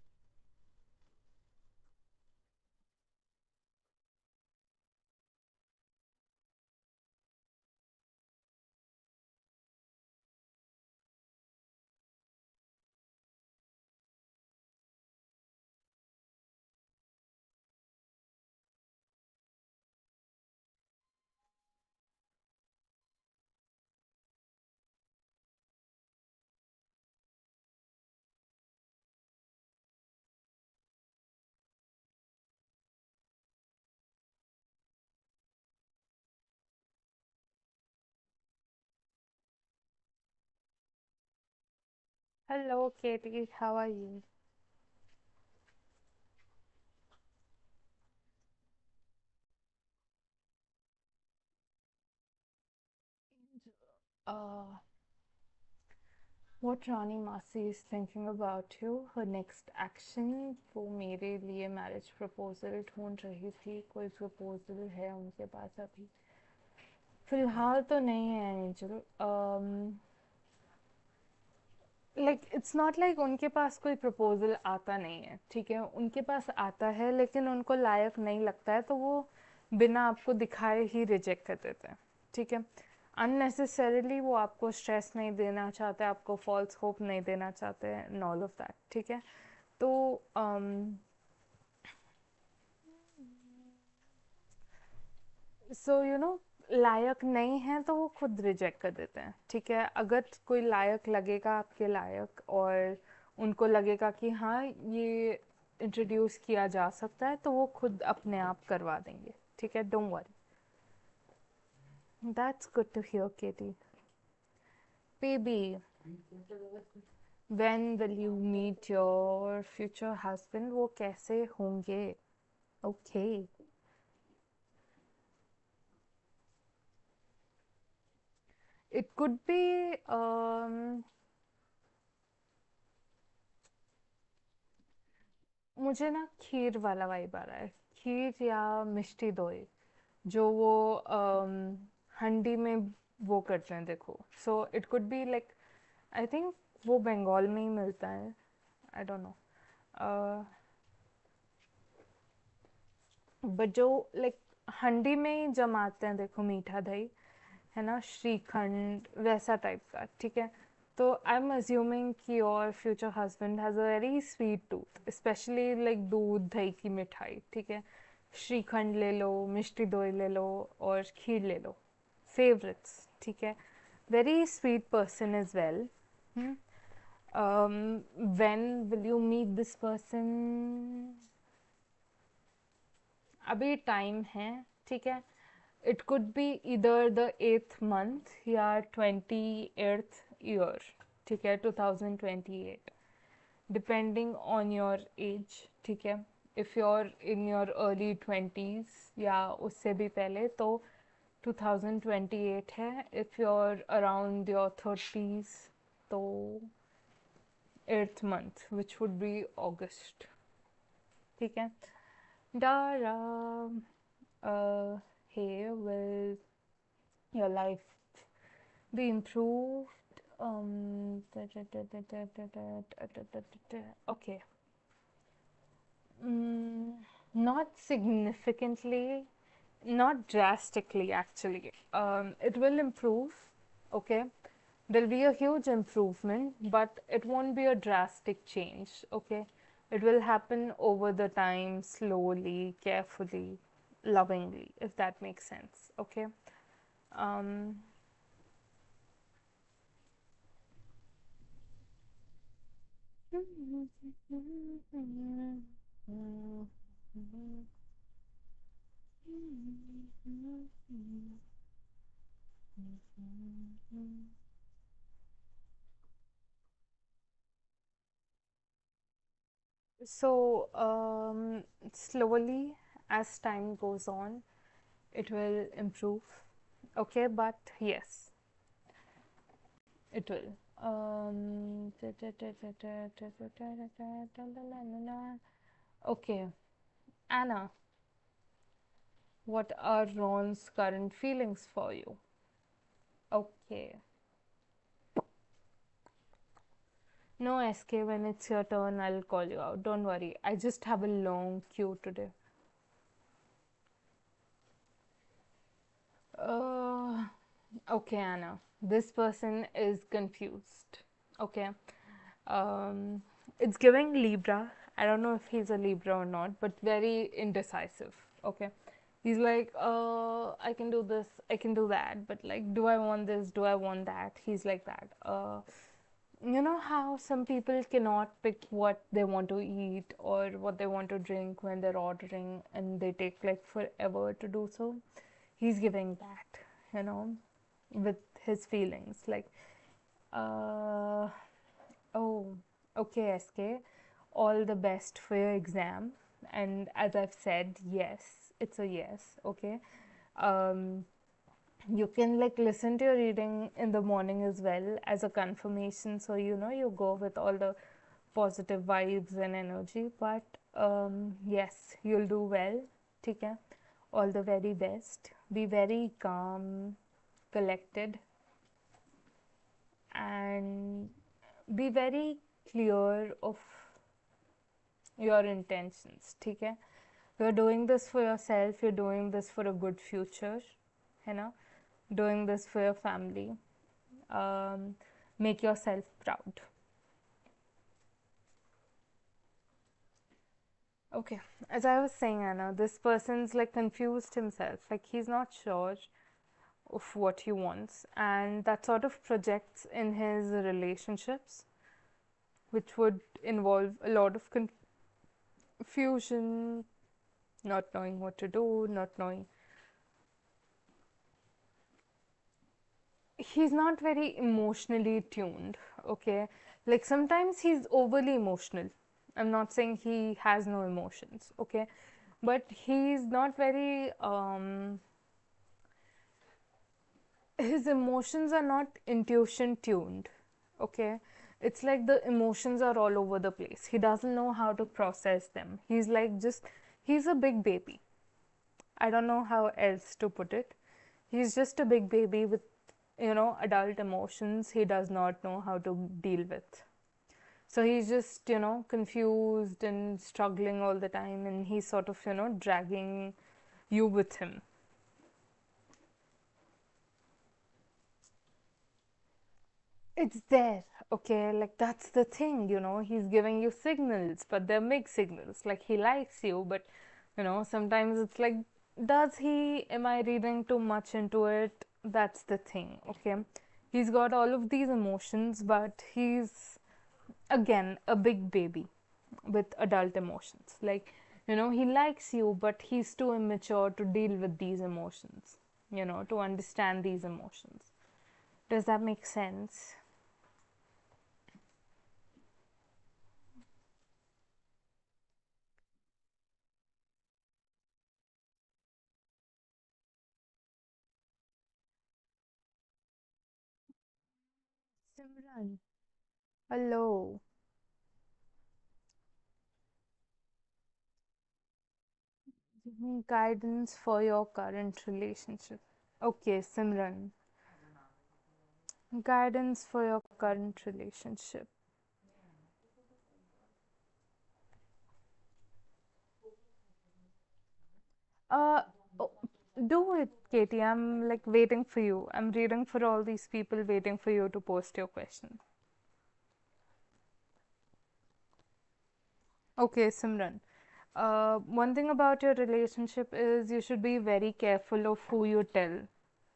Hello, Katie. How are you? Uh, what Rani Masi is thinking about you, her next action, वो मेरे लिए marriage proposal ढूंढ रही थी, कोई proposal है उनके पास अभी? फिलहाल तो नहीं है angel. Like it's not like उनके पास कोई प्रपोजल आता नहीं है, ठीक है, उनके पास आता है लेकिन उनको लायक नहीं लगता है तो वो बिना आपको दिखाए ही रिजेक्ट कर देते हैं, ठीक है. अननेसेसरीली वो आपको स्ट्रेस नहीं देना चाहते, आपको फॉल्स होप नहीं देना चाहते एंड ऑल ऑफ दैट, ठीक है. तो सो यू नो, लायक नहीं है तो वो खुद रिजेक्ट कर देते हैं, ठीक है. अगर कोई लायक लगेगा आपके लायक और उनको लगेगा कि हाँ ये इंट्रोड्यूस किया जा सकता है तो वो खुद अपने आप करवा देंगे, ठीक है. Don't worry. That's good to hear Katie. Baby, when will you meet your future husband? वो कैसे होंगे? ओके. इट कुड बी मुझे ना खीर वाला वाइब आ रहा है, खीर या मिष्टी दोई, जो वो हंडी में वो करते हैं देखो. So it could be like, I think वो बंगाल में ही मिलता है, आई डोंट नो. बट जो लाइक हंडी में ही जमाते हैं देखो, मीठा दही है ना, श्रीखंड वैसा टाइप का, ठीक है. तो आई एम अज्यूमिंग कि your future husband has a very sweet tooth, specially like दूध दही की मिठाई, ठीक है. श्रीखंड ले लो, मिष्टी दोई ले लो और खीर ले लो, फेवरेट्स, ठीक है. Very sweet person is well. When will you meet this person? अभी टाइम है, ठीक है. It could be either the 8th month या 28th year, ठीक है, 2028, डिपेंडिंग ऑन योर एज, ठीक है. If you are in your early 20s या उससे भी पहले तो 2028 है. If you are around your 30s तो 8th month which would be August, ठीक है. Dara, hey, will your life be improved? Okay. Mm, not significantly, not drastically actually. It will improve, okay? There'll be a huge improvement, but it won't be a drastic change, okay? It will happen over the time, slowly, carefully, lovingly, if that makes sense, okay? Um, so, slowly, as time goes on, it will improve, okay? But yes, it will. Okay, Anna, what are Ron's current feelings for you? Okay. No, SK, when it's your turn, I'll call you out. Don't worry. I just have a long queue today. Uh, okay, Anna. This person is confused. Okay. Um, it's giving Libra. I don't know if he's a Libra or not, but very indecisive. Okay. He's like, I can do this, I can do that, but like, do I want this? Do I want that? He's like that. You know how some people cannot pick what they want to eat or what they want to drink when they're ordering and they take like forever to do so? He's giving that, you know, with his feelings. Like, uh, oh, okay, SK, all the best for your exam. And as I've said, yes, it's a yes, okay. Um, you can like listen to your reading in the morning as well as a confirmation, so you know you go with all the positive vibes and energy. But yes, you'll do well. Okay, all the very best. Be very calm, collected, and be very clear of your intentions. Okay, you're doing this for yourself, you're doing this for a good future, you know, doing this for your family. um, Make yourself proud. Okay, as I was saying, Anna, this person's like confused himself, like he's not sure of what he wants, and that sort of projects in his relationships, which would involve a lot of confusion, not knowing what to do, not knowing. He's not very emotionally tuned, okay? Like sometimes he's overly emotional. I'm not saying he has no emotions, okay? But he's not very, his emotions are not intuition tuned, okay? It's like the emotions are all over the place. He doesn't know how to process them. He's like just, he's a big baby. I don't know how else to put it. He's just a big baby with, you know, adult emotions he does not know how to deal with. So he's just, you know, confused and struggling all the time, and he's sort of, you know, dragging you with him. It's there, okay? Like, that's the thing, you know, he's giving you signals, but they're mixed signals. Like, he likes you, but, you know, sometimes it's like, does he, am I reading too much into it? That's the thing, okay? He's got all of these emotions, but he's, again, a big baby with adult emotions. Like, you know, he likes you, but he's too immature to deal with these emotions, you know, to understand these emotions. Does that make sense? Simran, hello. Give me guidance for your current relationship. Okay, Simran. Guidance for your current relationship. Uh, oh, do it, Katie. I'm like waiting for you. I'm reading for all these people, waiting for you to post your question. Okay, Simran. One thing about your relationship is you should be very careful of who you tell.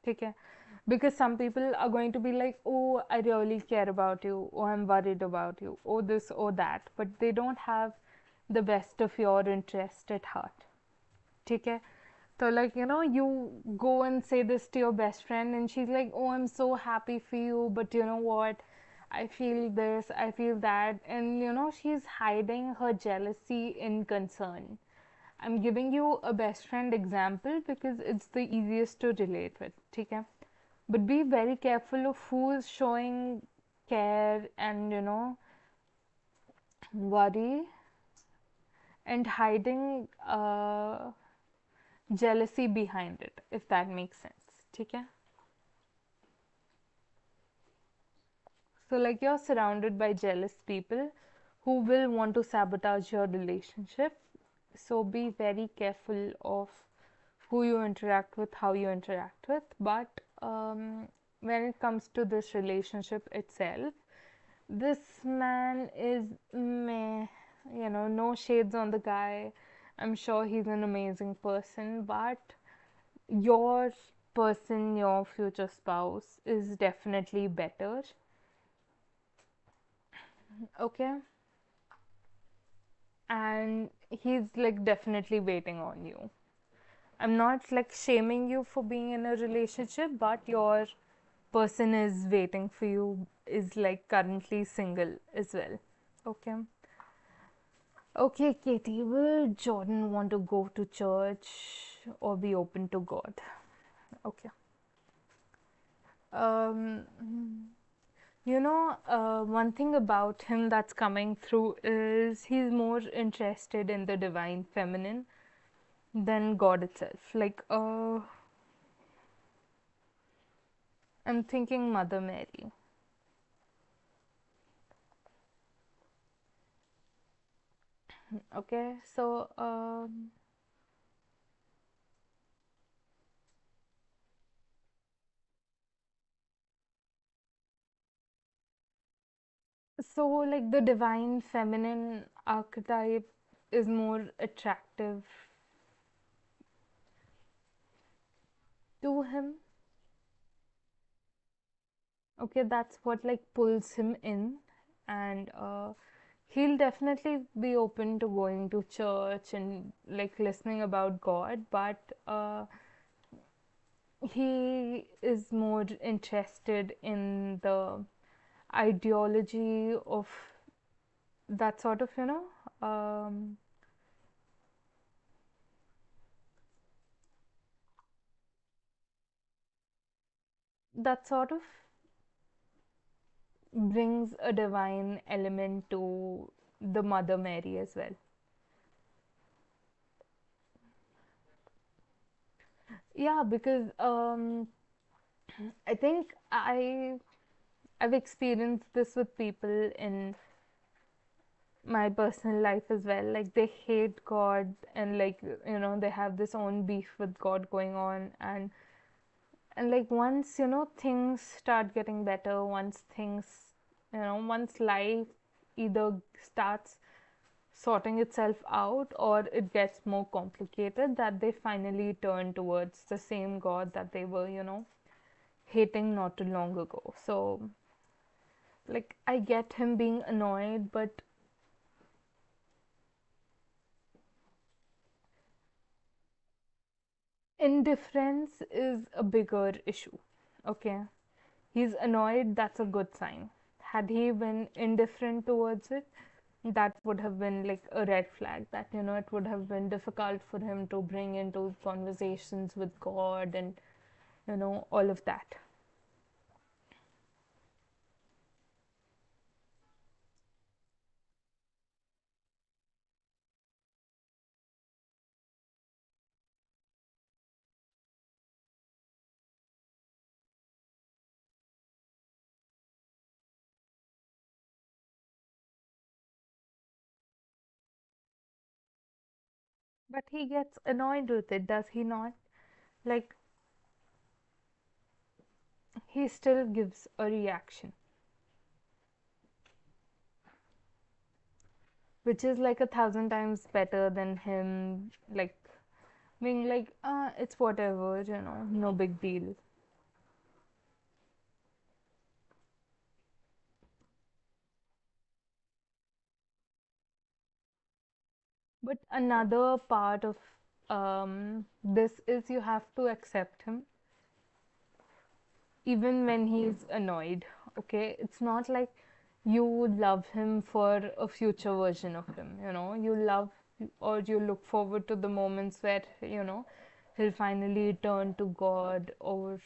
Okay? Because some people are going to be like, oh, I really care about you, oh, I'm worried about you, oh, this, oh, that. But they don't have the best of your interest at heart. Okay? So, like, you know, you go and say this to your best friend, and she's like, oh, I'm so happy for you, but you know what? I feel this, I feel that. And, you know, she's hiding her jealousy in concern. I'm giving you a best friend example because it's the easiest to relate with. Okay? But be very careful of who is showing care and, you know, worry and hiding jealousy behind it, if that makes sense. Okay? So, like, you're surrounded by jealous people who will want to sabotage your relationship. So, be very careful of who you interact with, how you interact with. But when it comes to this relationship itself, this man is meh, no shades on the guy. I'm sure he's an amazing person, but your person, your future spouse, is definitely better. Okay, and he's like definitely waiting on you. I'm not like shaming you for being in a relationship, but your person is waiting for you, is like currently single as well. Okay. Okay, Katie, will Jordan want to go to church or be open to God? Okay. Um, one thing about him that's coming through is he's more interested in the divine feminine than God itself. Like, I'm thinking Mother Mary. Okay, so like the divine feminine archetype is more attractive to him. Okay, that's what like pulls him in, and he'll definitely be open to going to church and like listening about God, but he is more interested in the ideology of that sort of, that sort of brings a divine element to the Mother Mary as well. Yeah, because I think I've experienced this with people in my personal life as well. Like they hate God, and like they have this own beef with God going on, and like once things start getting better, once life either starts sorting itself out or it gets more complicated, that they finally turn towards the same God that they were hating not too long ago. So like I get him being annoyed, but indifference is a bigger issue. Okay, he's annoyed, that's a good sign. Had he been indifferent towards it, that would have been like a red flag, that it would have been difficult for him to bring into conversations with God and all of that. But he gets annoyed with it, does he not? Like, he still gives a reaction, which is like 1,000 times better than him, like, being like, it's whatever, no big deal. But another part of this is you have to accept him even when he's annoyed. Okay, it's not like you love him for a future version of him, you love or you look forward to the moments where he'll finally turn to God or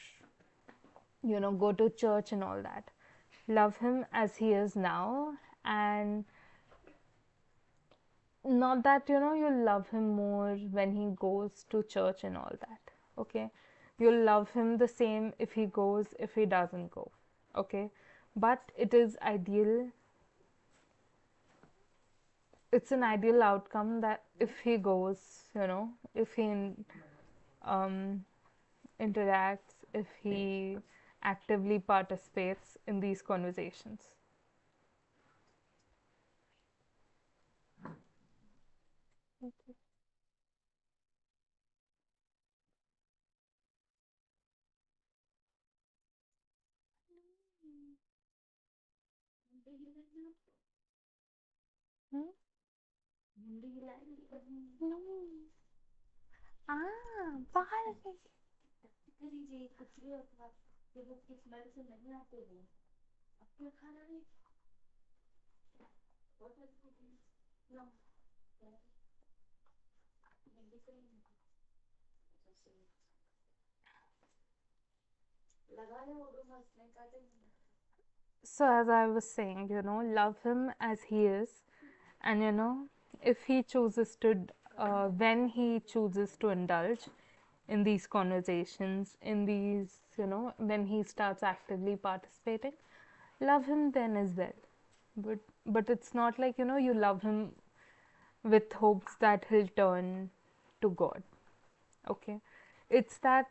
go to church and all that. Love him as he is now, and not that you'll love him more when he goes to church and all that. Okay, you'll love him the same if he goes, if he doesn't go. Okay, but it is ideal, it's an ideal outcome that if he goes, if he um, interacts, if he actively participates in these conversations. Hmm? No. Ah, बाहर से So, as I was saying, love him as he is, and if he chooses to, when he chooses to indulge in these conversations, in these, when he starts actively participating, love him then as well. But it's not like, you love him with hopes that he'll turn to God. Okay, it's that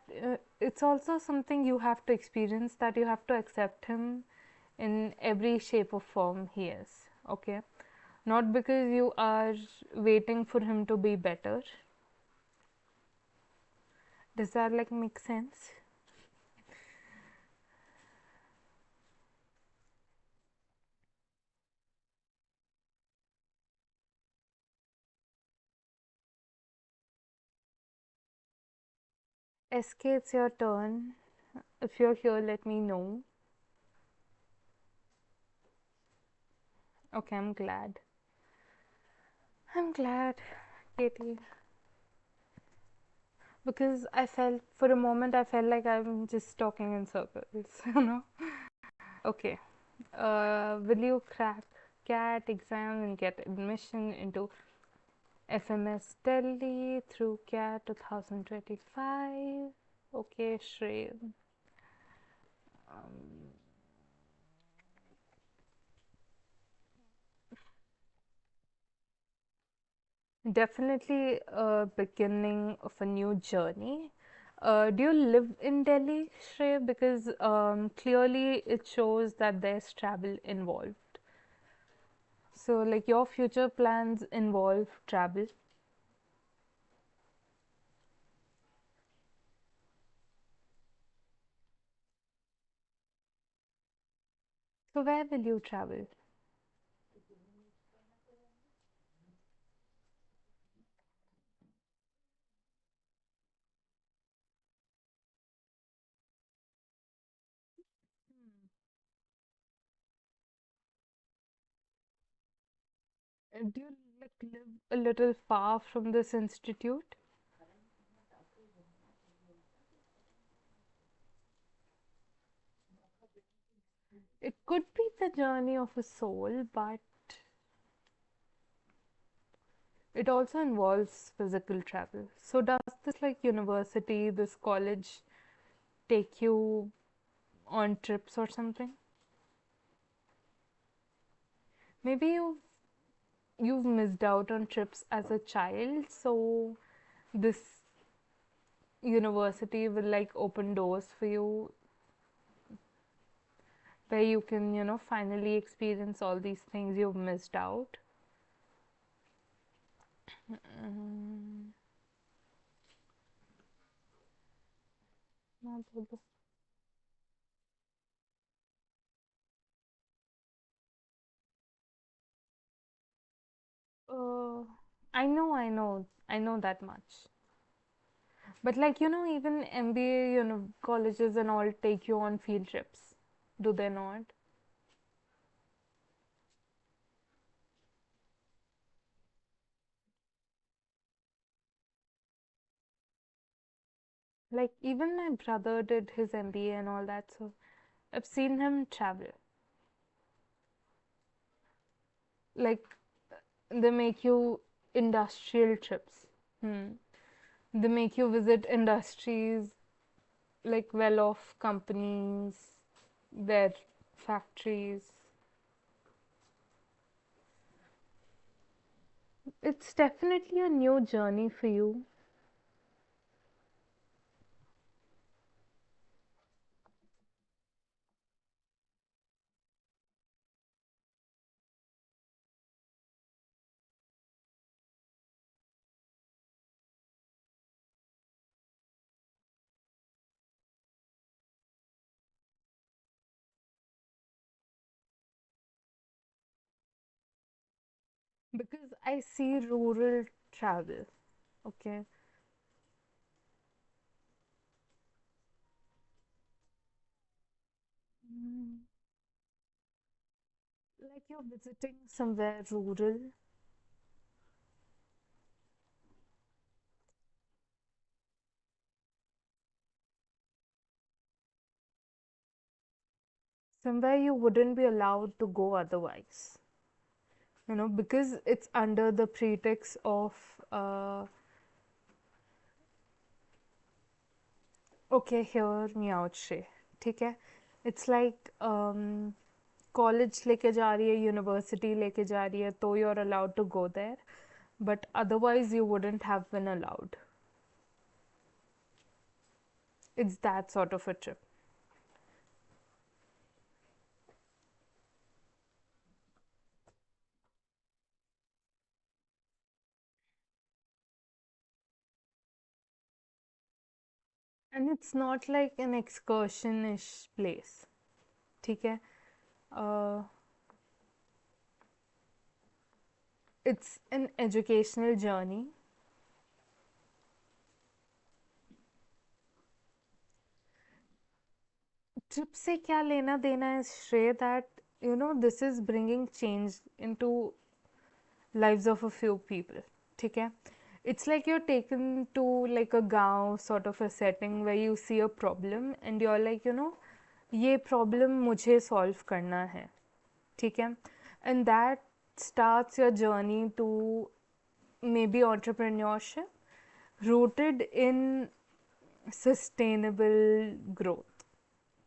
it's also something you have to experience, that you have to accept him in every shape or form he is. Okay, not because you are waiting for him to be better. Does that like make sense? SK, it's your turn. If you're here, let me know. Okay, I'm glad, Katie, because I felt for a moment I felt like I'm just talking in circles. Okay. Will you crack CAT exam and get admission into FMS Delhi through CAT 2025? Okay, Shrey. Definitely a beginning of a new journey. Do you live in Delhi, Shrey? Because clearly it shows that there's travel involved. So, like, your future plans involve travel. So, where will you travel? Do you like live a little far from this institute? It could be the journey of a soul, but it also involves physical travel. So does this like university, this college take you on trips or something? Maybe you've missed out on trips as a child, so this university will like open doors for you where you can, finally experience all these things you've missed out. Mm, Uh, I know that much. But like, even MBA, colleges and all take you on field trips. Do they not? Like, even my brother did his MBA and all that, so I've seen him travel. Like, they make you industrial trips. Hmm. They make you visit industries, like well off companies there. factories. It's definitely a new journey for you. Because I see rural travel. Okay. Mm, like you're visiting somewhere rural, somewhere you wouldn't be allowed to go otherwise. Because it's under the pretext of, okay, hear me out, Shrey. ठीक है? It's like college लेके जा रही है, university लेके जा रही है, तो you're allowed to go there, but otherwise you wouldn't have been allowed. It's that sort of a trip. And it's not like an excursion-ish place. ठीक है? Uh, it's an educational journey. Trip से क्या लेना देना है श्रेय that this is bringing change into lives of a few people. ठीक है? It's like you're taken to like a गांव sort of a setting where you see a problem and you're like, ये problem मुझे solve करना है. ठीक है? And that starts your journey to maybe entrepreneurship rooted in sustainable growth.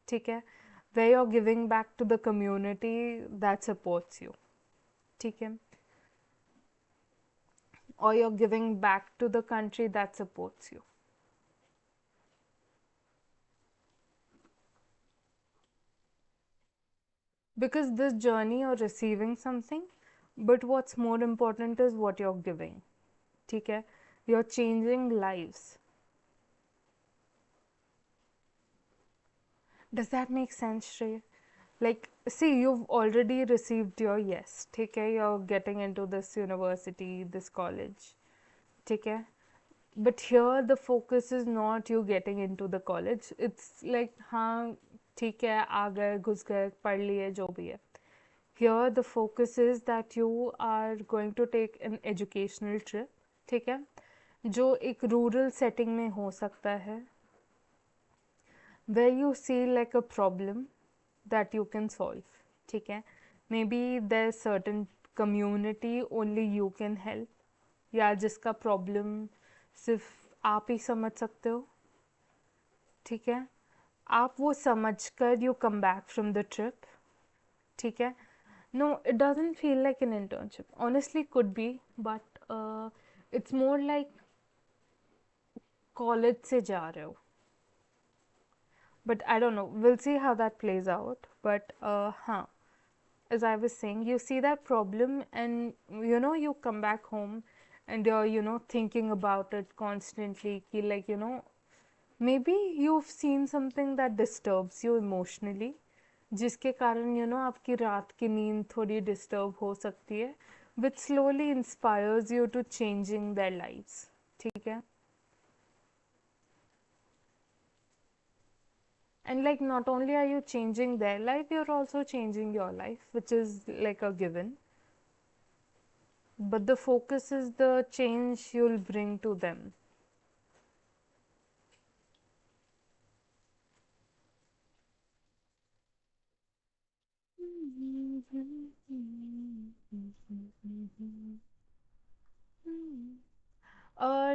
ठीक है? Where you're giving back to the community that supports you. ठीक है? Or you're giving back to the country that supports you. Because this journey you're receiving something, but what's more important is what you're giving. ठीक है? You're changing lives. Does that make sense, Shrey? Like, see, you've already received your yes. ठीक है? You're getting into this university, this college. ठीक है? But here the focus is not you getting into the college. It's like, हाँ ठीक है, आ गए, घुस गए, पढ़ लिए, जो भी है. Here the focus is that you are going to take an educational trip. ठीक है? जो एक रूरल सेटिंग में हो सकता है, where you see like a problem that you can solve. ठीक है? Maybe there's certain community only you can help, या जिसका प्रॉब्लम सिर्फ आप ही समझ सकते हो. ठीक है? आप वो समझ कर you come back from the trip. ठीक है? No, it doesn't feel like an internship. Honestly could be, but it's more like college से जा रहे हो. But I don't know. We'll see how that plays out. But as I was saying, you see that problem, and you come back home, and you're thinking about it constantly. Ki like maybe you've seen something that disturbs you emotionally, जिसके कारण आपकी रात की नींद थोड़ी disturb हो सकती है, which slowly inspires you to changing their lives. ठीक है? And like not only are you changing their life, you're also changing your life, which is like a given. But the focus is the change you'll bring to them.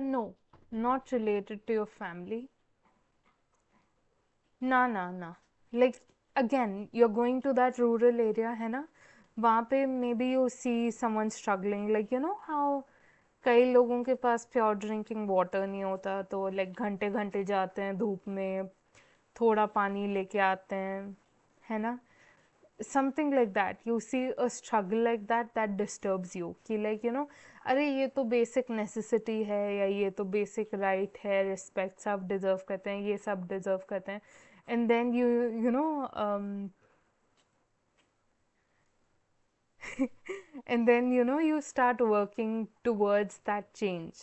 No, not related to your family. Na, na, na. Like, again you're going to that rural area है ना, वहाँ पे may be you see someone struggling, like you know how कई लोगों के पास pure drinking water नहीं होता, तो लाइक घंटे घंटे जाते हैं धूप में, थोड़ा पानी लेके आते हैं, है ना, something like that, you see a struggle like that, that disturbs you कि लाइक यू नो, अरे ये तो बेसिक नेसेसिटी है, या ये तो बेसिक राइट है, रिस्पेक्ट सब डिजर्व करते हैं, ये सब डिजर्व करते हैं, and then you know and then you know you start working towards that change.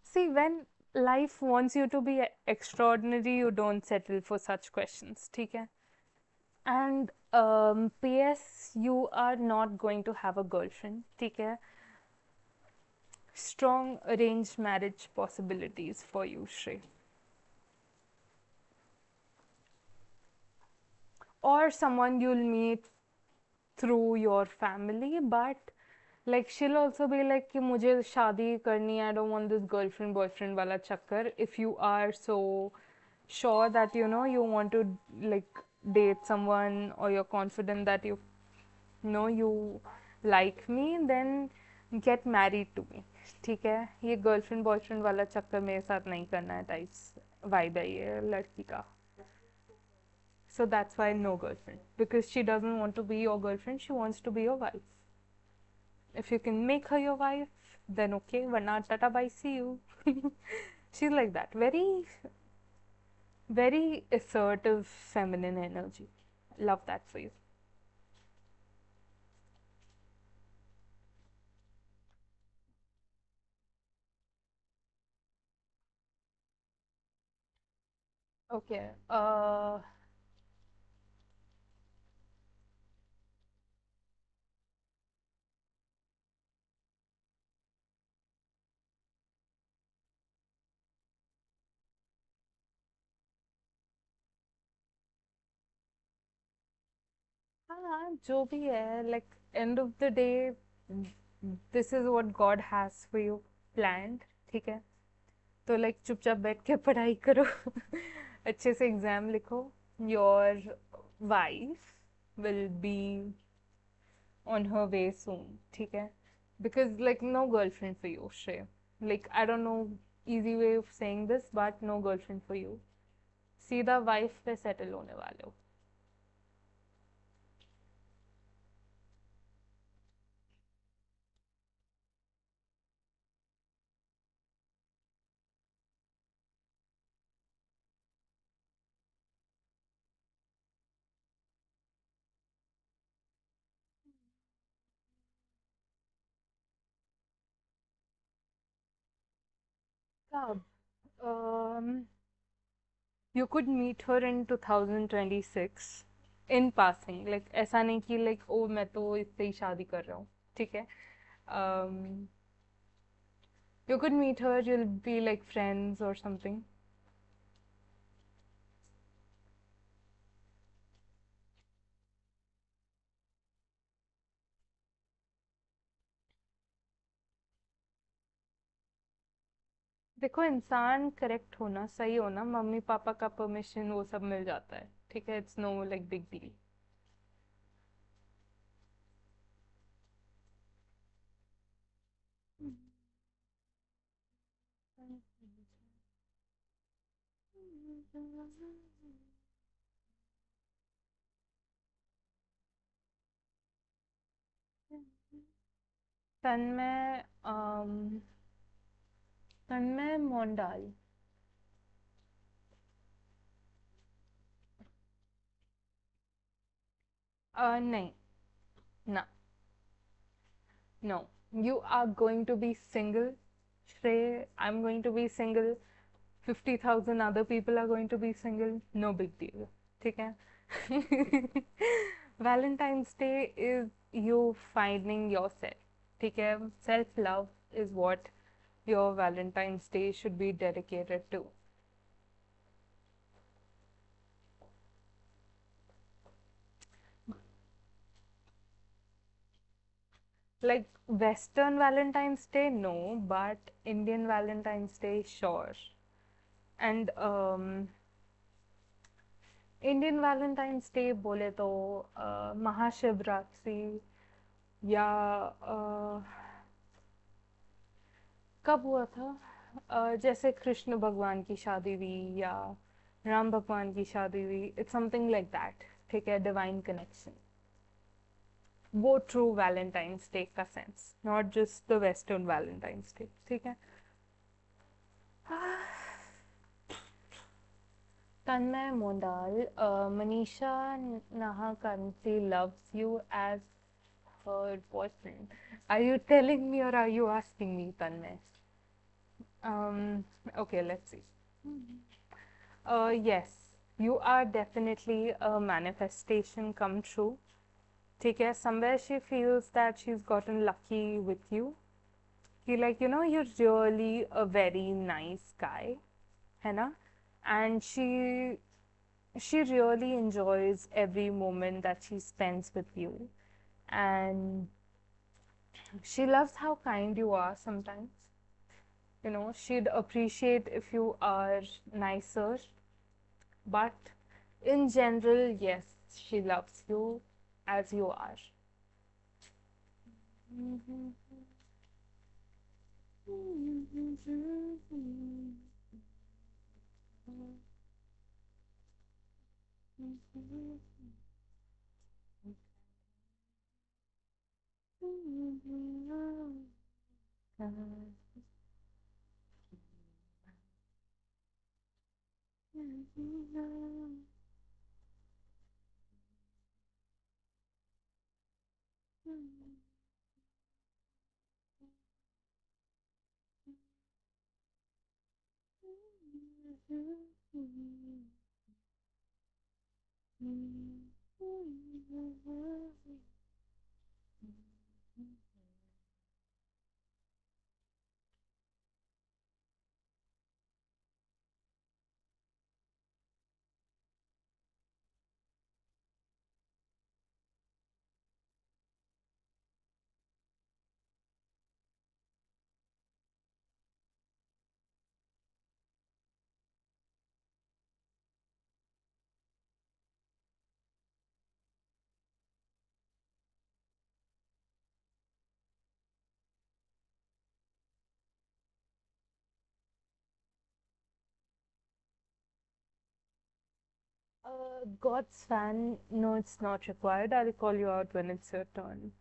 See, when life wants you to be extraordinary, you don't settle for such questions, ठीक है? And PS, you are not going to have a girlfriend, ठीक है? Strong arranged marriage possibilities for you, Shrey. Or someone you'll meet through your family, but like she'll also be like कि मुझे शादी करनी है, I don't want this girlfriend boyfriend वाला चक्कर. If you are so sure that you know you want to like date someone, or you're confident that you know you like me, then get married to me, ठीक है? ये girlfriend boyfriend वाला चक्कर मेरे साथ नहीं करना है, टाइप्स वाइब है ये लड़की का. So that's why no girlfriend, because she doesn't want to be your girlfriend, she wants to be your wife. If you can make her your wife, then okay, varna tata bye, see you. She's like that, very very assertive feminine energy. Love that for you. Okay. हाँ, जो भी है, like end of the day, this is what God has for you planned, ठीक है? तो like चुपचाप बैठ के पढ़ाई करो, अच्छे से एग्जाम लिखो. Your wife will be on her way soon, ठीक है? Because like no girlfriend for you, Shrey. Like I don't know easy way of saying this, but no girlfriend for you. सीधा वाइफ पे सेटल होने वाले हो. कब? You could meet her in 2026 in passing, like ऐसा नहीं कि like ओ मैं तो इससे ही शादी कर रहा हूँ, ठीक है? um, you could meet her, you'll be like friends or something. देखो, इंसान करेक्ट होना, सही होना, मम्मी पापा का परमिशन वो सब मिल जाता है, ठीक है? It's no like big deal. Tanmay, Tanmay Mondal. नहीं, ना. No, you are going to be single. Shrey, I'm going to be single. 50,000 other people are going to be single. No big deal. ठीक है? Valentine's Day is you finding yourself. ठीक है? Self love is what your Valentine's Day should be dedicated to. Like Western Valentine's Day, no, but Indian Valentine's Day, sure. And Indian Valentine's day बोले तो महाशिवरात्रि या कब हुआ था, जैसे कृष्ण भगवान की शादी हुई या राम भगवान की शादी हुई, इट्स समथिंग लाइक दैट, ठीक है, डिवाइन कनेक्शन, वो ट्रू वैलेंटाइंस डे का sense, not just the western Valentine's day, ठीक है। तन्मय मोंडाल, Manisha Nahakanti loves you as her boyfriend. Are you telling me or are you asking me, Tanmay? Okay, let's see. Yes, you are definitely a manifestation come true. ठीक है, somewhere she feels that she's gotten lucky with you. He like, you're really a very nice guy, है ना? And she really enjoys every moment that she spends with you. And she loves how kind you are sometimes. She'd appreciate if you are nicer, but in general, yes, she loves you as you are. God's fan, no, it's not required. I'll call you out when it's your turn.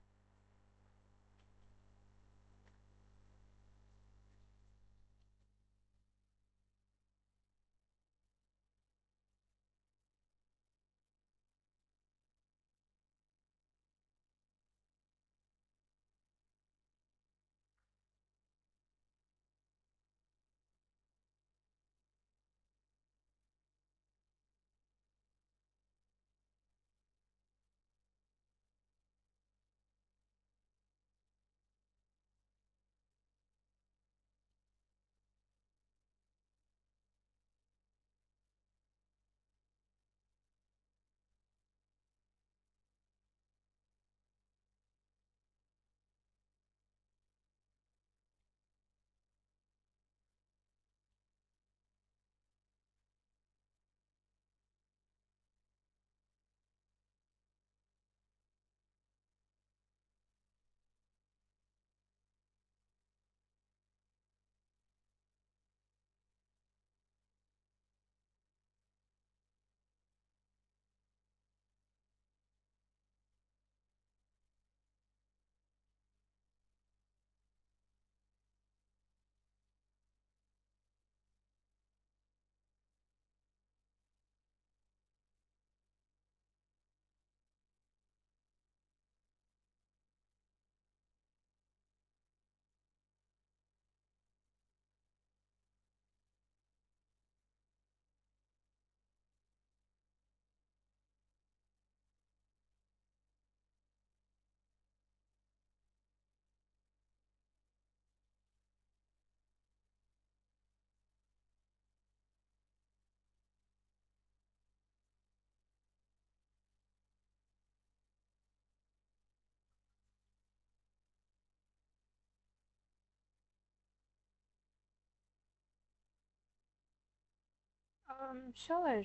Sure.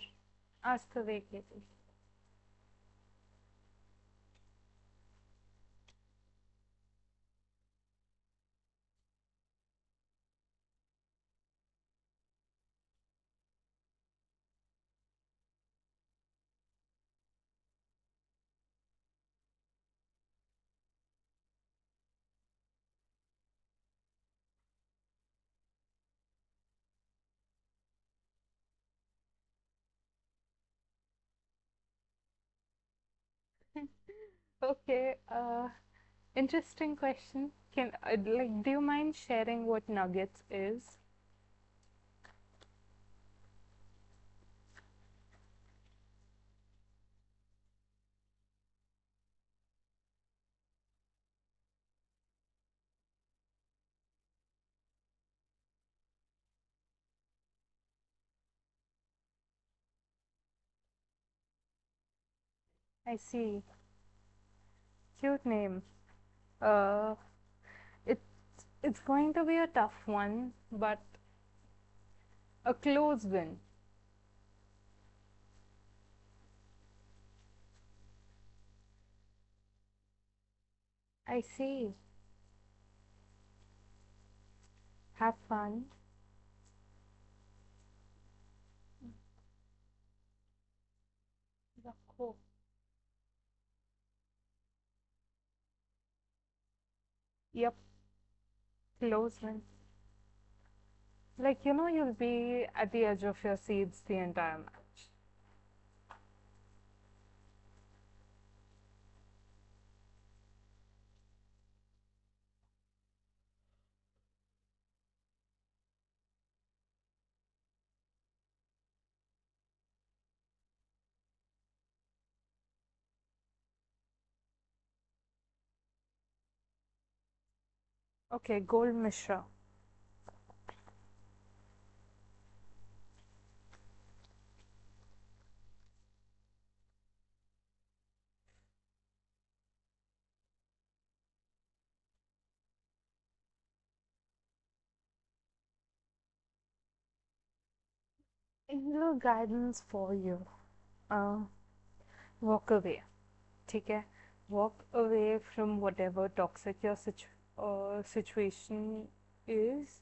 Ask away, Katie. Okay. Interesting question. Can like, do you mind sharing what nuggets is? I see. Cute name. Uh, it's it's going to be a tough one, but a close win. I see. Have fun. Cool. Yep, close win. Like, you'll be at the edge of your seats the entire match. Okay, Gold Mishra. Angel guidance for you. Uh, Walk away. ठीक है? Walk away from whatever toxic your situation is,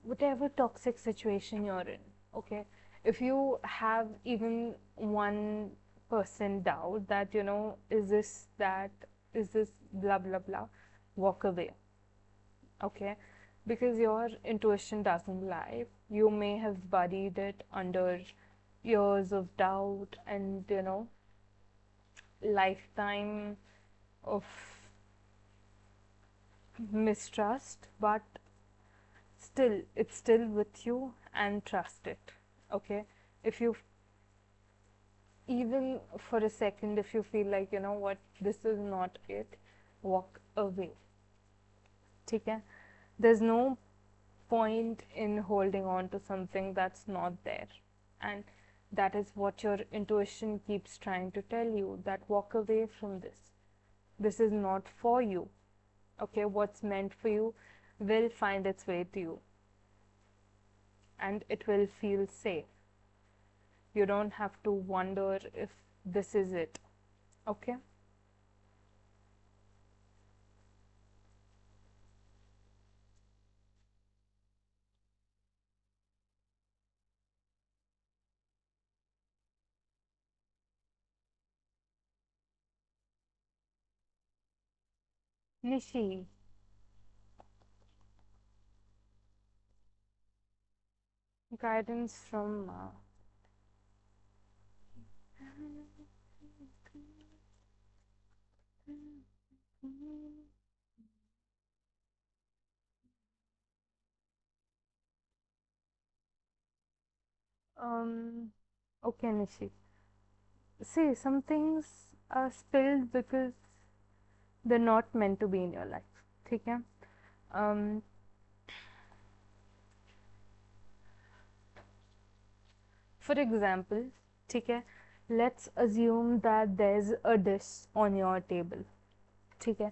whatever toxic situation you're in. Okay? If you have even 1% doubt that, is this that, is this blah blah blah, walk away. Okay? Because your intuition doesn't lie. You may have buried it under years of doubt and, lifetime of mistrust, but still, it's still with you, and trust it. Okay? If you, even for a second, if you feel like, what, this is not it, walk away. ठीक है? There's no point in holding on to something that's not there. And that is what your intuition keeps trying to tell you, that walk away from this. This is not for you. Okay, what's meant for you will find its way to you, and it will feel safe. You don't have to wonder if this is it. Okay? Nishi, guidance from okay, Nishi. See, some things are spilled because they're not meant to be in your life. ठीक है? Um, for example, ठीक है? Let's assume that there's a dish on your table. ठीक है?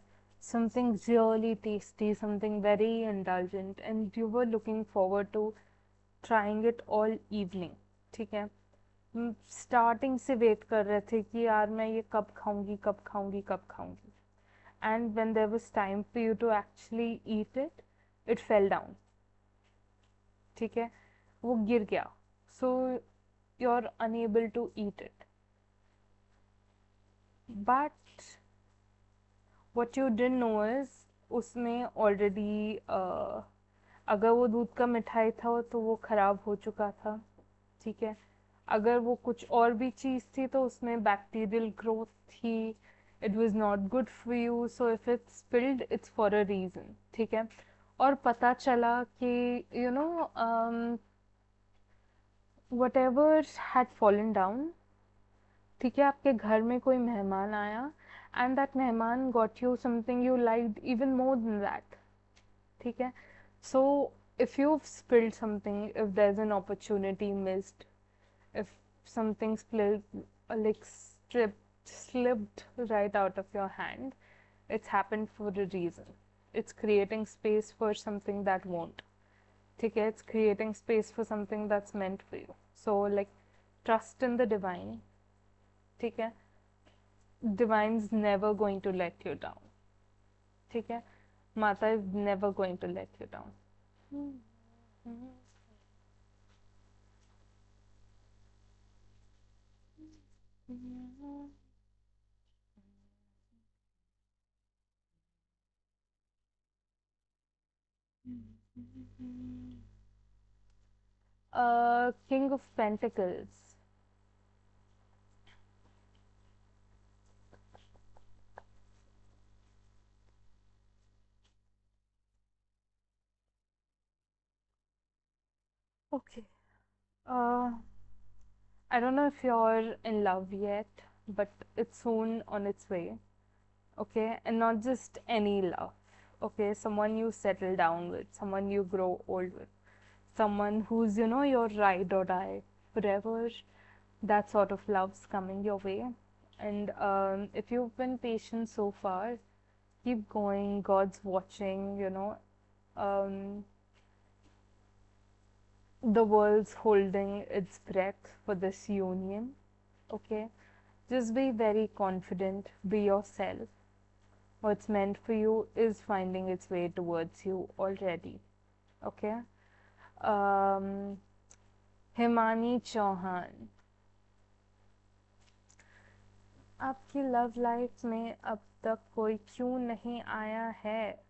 Something really tasty, something very indulgent, and you were looking forward to trying it all evening. ठीक है, starting से wait कर रहे थे कि यार मैं ये कब खाऊंगी कब खाऊंगी कब खाऊंगी, and when there was time for you to actually eat it, it fell down, ठीक है, वो गिर गया, so you are unable to eat it, but what you didn't know is उसमें ऑलरेडी अगर वो दूध का मिठाई था तो वो खराब हो चुका था, ठीक है, अगर वो कुछ और भी चीज़ थी तो उसमें बैक्टीरियल ग्रोथ थी, it was not good for you, so if it's spilled it's for a reason, ठीक है, और पता चला कि you know what ever had fallen down, ठीक है, आपके घर में कोई मेहमान आया एंड दैट मेहमान got you something you liked even more than that, ठीक है, सो if you've spilled something, if there's an opportunity missed, if something spilled, like slipped right out of your hand, it's happened for a reason. It's creating space for something that won't, ठीक है, it's creating space for something that's meant for you, so like trust in the divine, ठीक है, divine's never going to let you down, ठीक है, माता is never going to let you down. King of Pentacles. Okay. Uh, I don't know if you're in love yet, but it's soon on its way. Okay, and not just any love. Okay, someone you settle down with, someone you grow old with, someone who's, you know, your ride or die forever. That sort of love's coming your way. And if you've been patient so far, keep going. God's watching, you know. Um, the world's holding its breath for this union. Okay, just be very confident, be yourself. What's meant for you is finding its way towards you already. Okay. um, Himani Chauhan, आपकी love life में अब तक कोई क्यों नहीं आया है?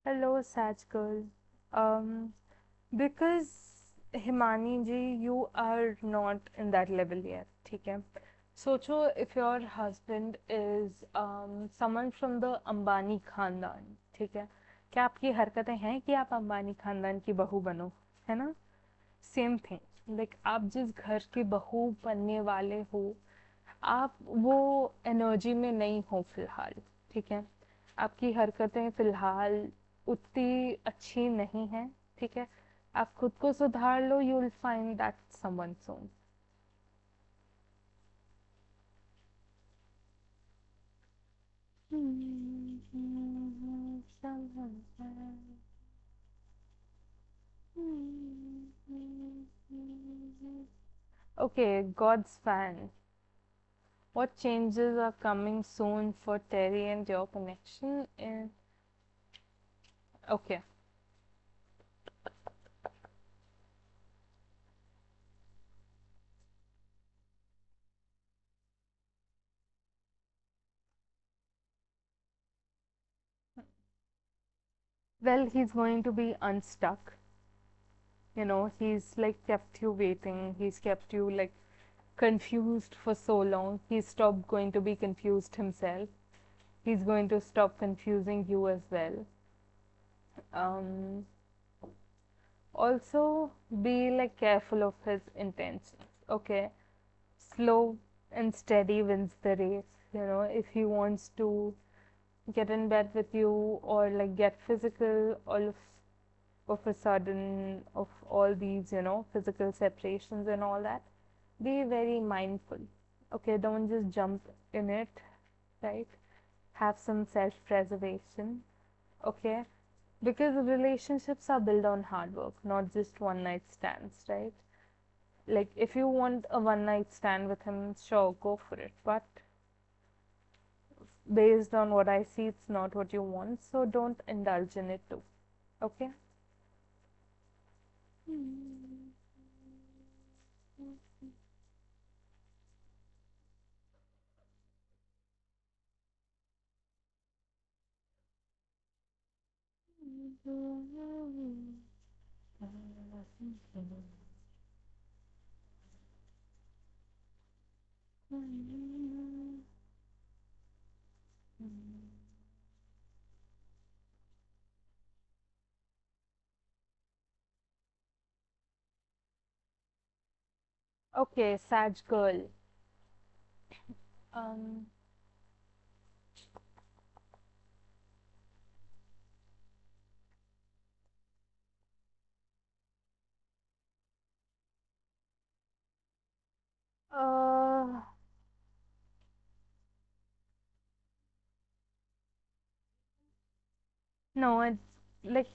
Hello, Sag girl. Um, because Himani ji, you are not in that level yet. ठीक है. सोचो if your husband is someone from the Ambani खानदान, ठीक है, क्या आपकी हरकतें हैं कि आप अंबानी खानदान की बहू बनो, है ना? सेम थिंग, लाइक आप जिस घर की बहू बनने वाले हो, आप वो एनर्जी में नहीं हो फिलहाल, ठीक है, आपकी हरकतें फिलहाल उतनी अच्छी नहीं हैं, ठीक है, आप खुद को सुधार लो, you will find that someone soon. Okay, God's fan. What changes are coming soon for Terry and your connection? Okay. Well, he's going to be unstuck. You know, he's like kept you waiting. He's kept you like confused for so long. He's stopped going to be confused himself. He's going to stop confusing you as well. Um, Also, be like careful of his intentions. Okay, slow and steady wins the race. You know, if he wants to get in bed with you or like get physical of a sudden of all these, physical separations and all that, be very mindful. Okay, don't just jump in it, right? Have some self preservation, okay? Because relationships are built on hard work, not just one night stands, right? Like, if you want a one night stand with him, sure, go for it. But based on what I see, it's not what you want, so don't indulge in it too, okay? Okay, Sag girl. Um, uh, no, it's like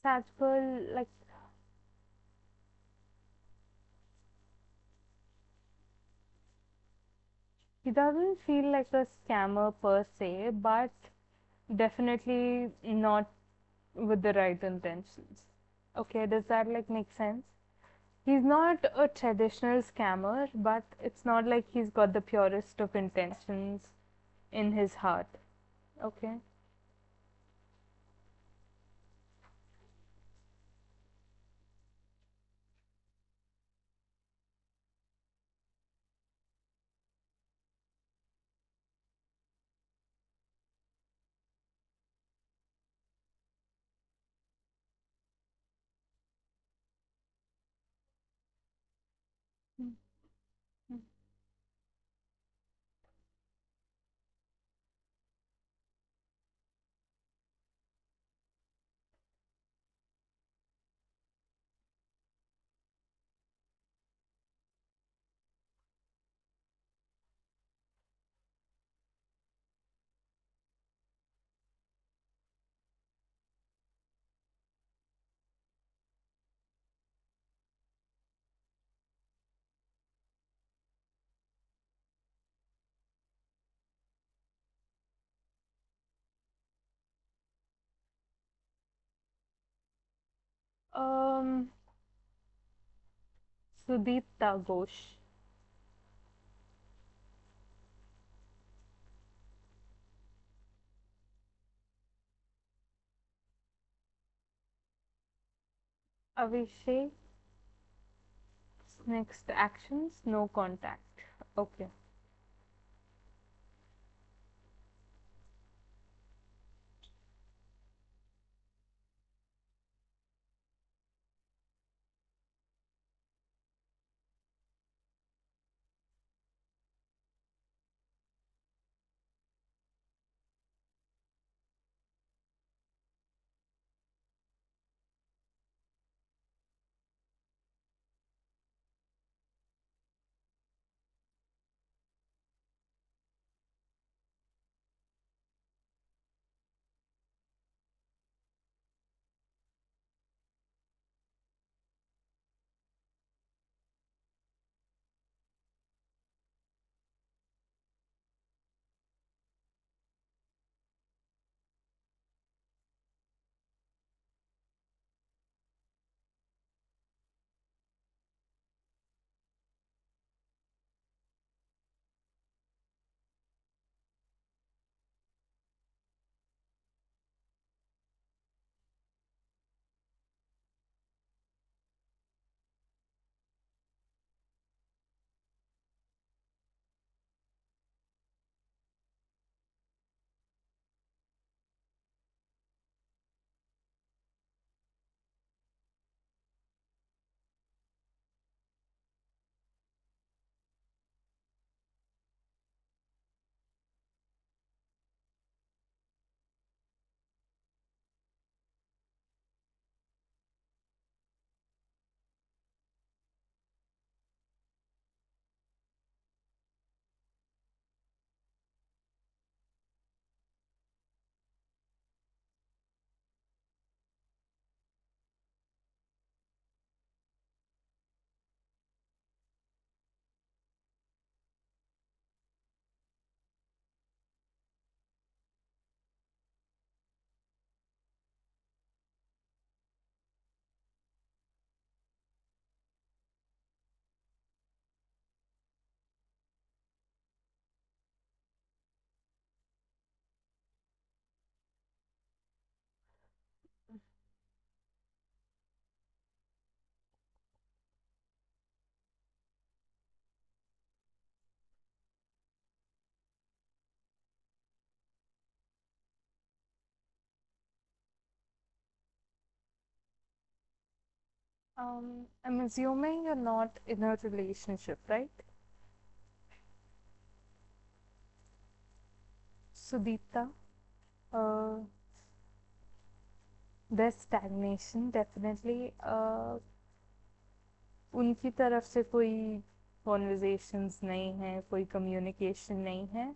Sag girl, like he doesn't feel like a scammer per se, but definitely not with the right intentions. Okay, does that like make sense? He's not a traditional scammer, but it's not like he's got the purest of intentions in his heart. Okay. Um, Sudipta Ghosh. Avishek, next actions, no contact. Okay. I'm assuming you're not in a relationship, right? Sudipta, uh, there's stagnation definitely. उनकी तरफ से कोई conversations नहीं है, कोई communication नहीं है,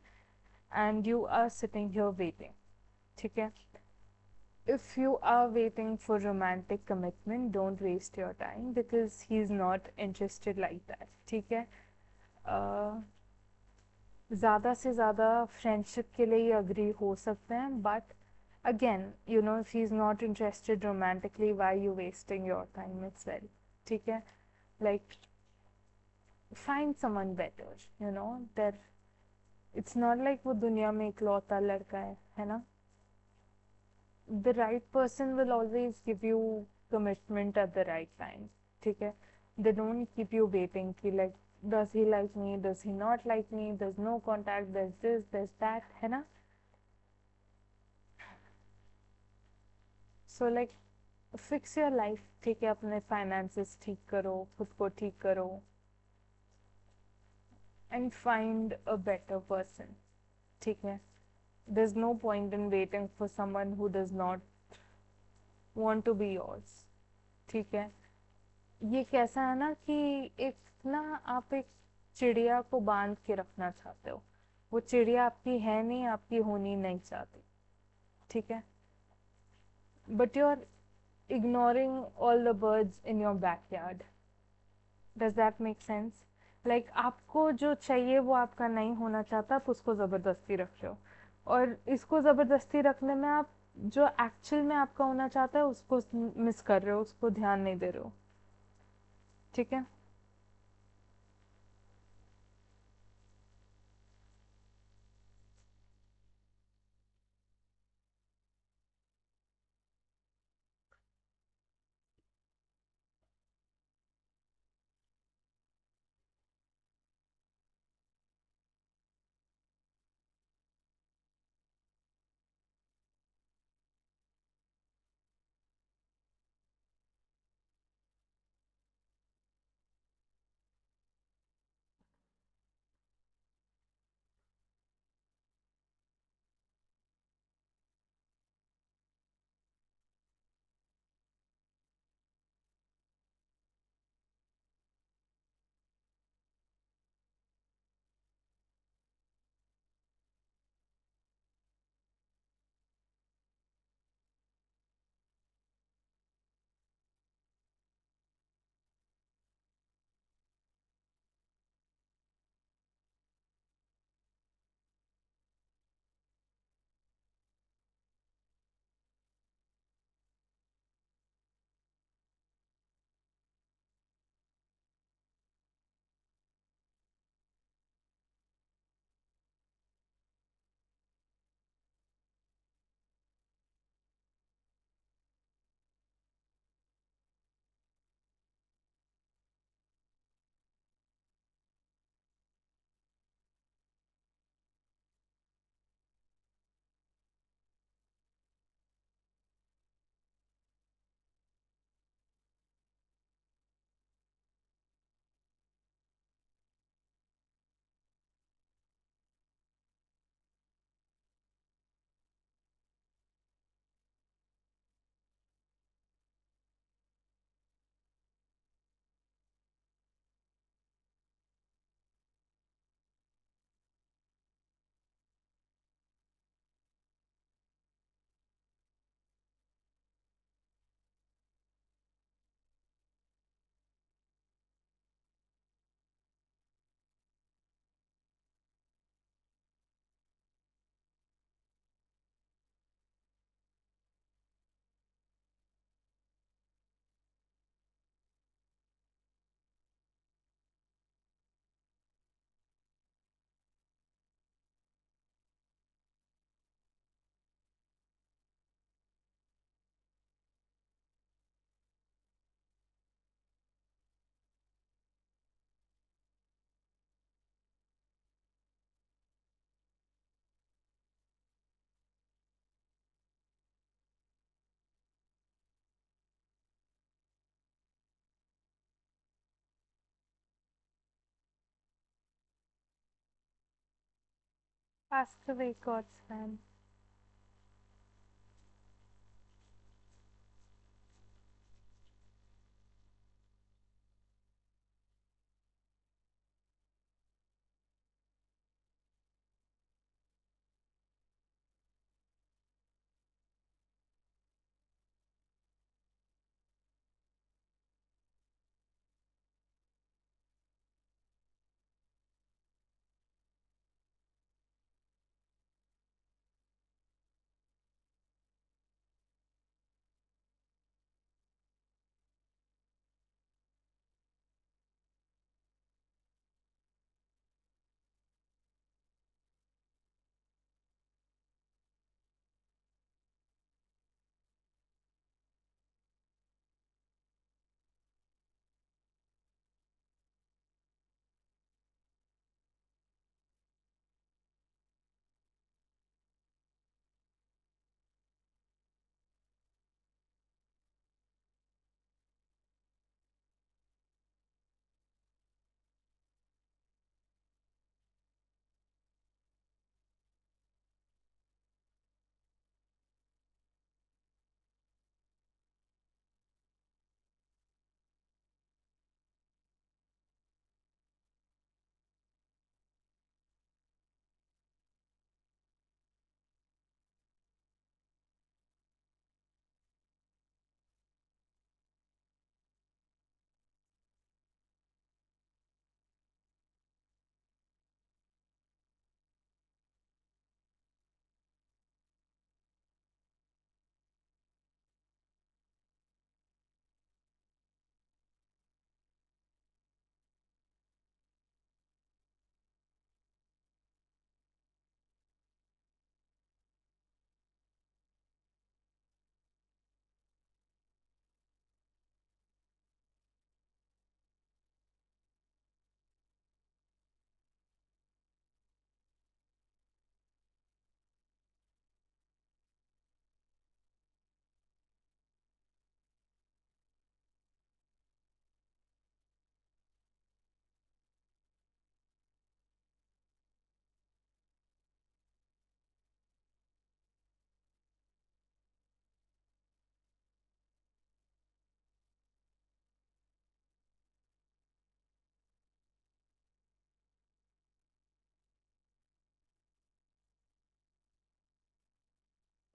and you are sitting here waiting. ठीक है. If you are waiting for romantic commitment, don't waste your time because he's not interested like that. ठीक है. uh, ज़्यादा से ज़्यादा फ्रेंडशिप के लिए अग्री हो सकते हैं, but again you know if he is not interested romantically, why you wasting your time it's well. ठीक है. Like find someone better, you know, that it's not like वो दुनिया में इकलौता लड़का है ना. The right person will always give you commitment at the right time. ठीक है. They don't keep you waiting कि like does he like me, does he not like me, there's no contact, there's this, there's that, है ना. So like fix your life. ठीक है. अपने finances ठीक करो, खुद को ठीक करो, and find a better person. ठीक है. There's no point in waiting for someone who does not want to be yours. ठीक है. ये कैसा है ना कि एक ना आप एक चिड़िया को बांध के रखना चाहते हो, वो चिड़िया आपकी है नहीं, आपकी होनी नहीं चाहती. ठीक है. But you are ignoring all the birds in your backyard. Does that make sense? Like आपको जो चाहिए वो आपका नहीं होना चाहता, आप उसको ज़बरदस्ती रख रहे हो, और इसको ज़बरदस्ती रखने में आप जो एक्चुअल में आपका होना चाहता है उसको मिस कर रहे हो, उसको ध्यान नहीं दे रहे हो. ठीक है. Ask away, God's plan.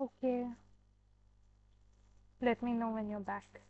Okay, let me know when you're back.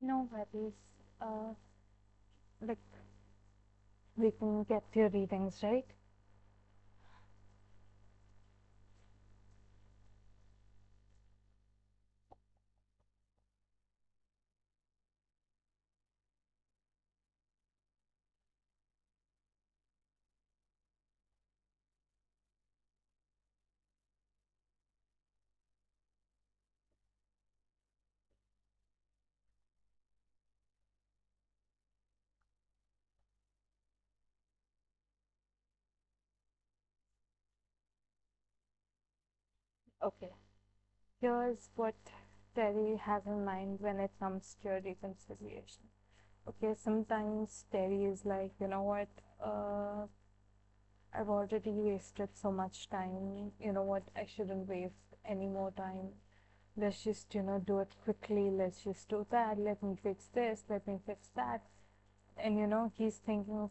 No worries. Like, we can get your readings, right? Okay. Here's what Terry has in mind when it comes to your reconciliation. Okay, sometimes Terry is like, you know what, I've already wasted so much time. You know what, I shouldn't waste any more time. Let's just, do it quickly. Let's just do that. Let me fix this. Let me fix that. And, he's thinking of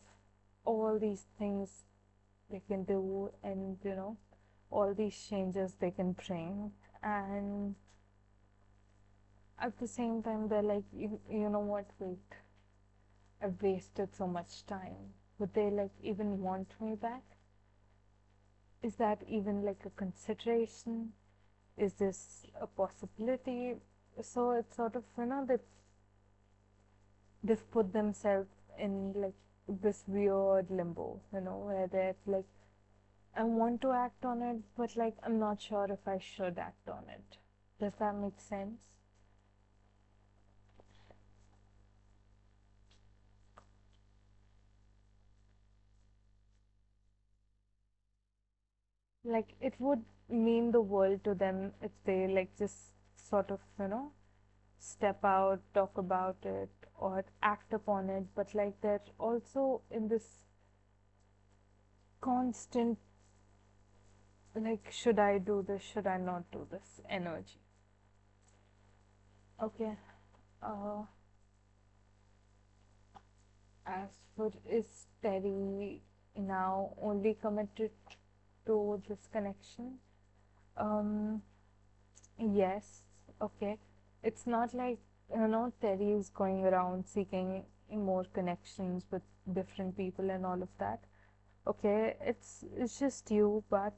all these things they can do and, all these changes they can bring. And at the same time, they're like, you know what, wait, I've wasted so much time. Would they like even want me back? Is that even like a consideration? Is this a possibility? So it's sort of, they've put themselves in like this weird limbo, where they're like, I want to act on it, but like, I'm not sure if I should act on it. Does that make sense? Like, it would mean the world to them if they like just sort of, step out, talk about it, or act upon it, but like they're also in this constant, like, should I do this, should I not do this energy. Okay. uh as for, is Terry now only committed to this connection? um yes. Okay. It's not like, Terry is going around seeking more connections with different people and all of that. Okay, it's just you, but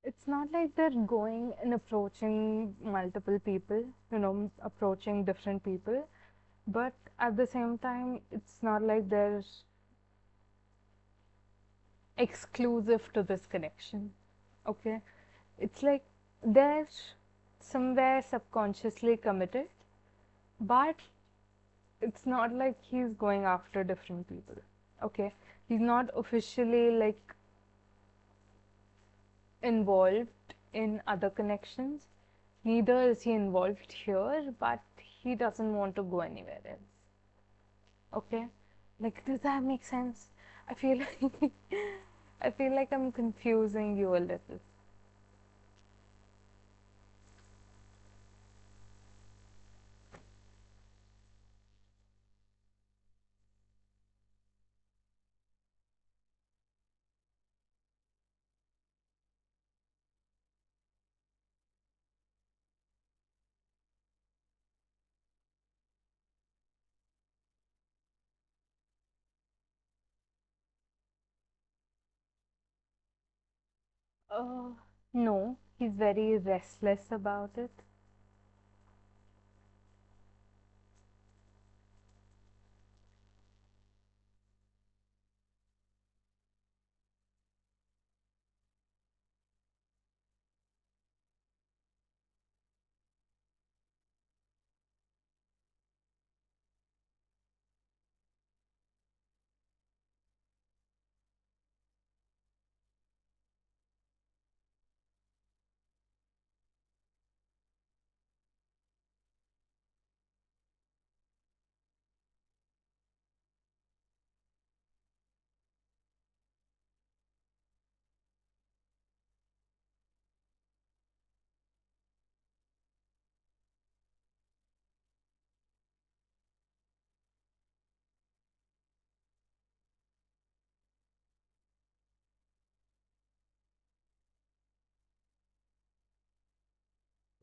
it's not like they're going and approaching multiple people, approaching different people, but at the same time, it's not like they're exclusive to this connection. Okay, it's like they're somewhere subconsciously committed, but it's not like he's going after different people. Okay, he's not officially like involved in other connections. Neither is he involved here, but he doesn't want to go anywhere else. Okay? Like, does that make sense? I feel like I feel like I'm confusing you a little. Uh, no, he's very restless about it.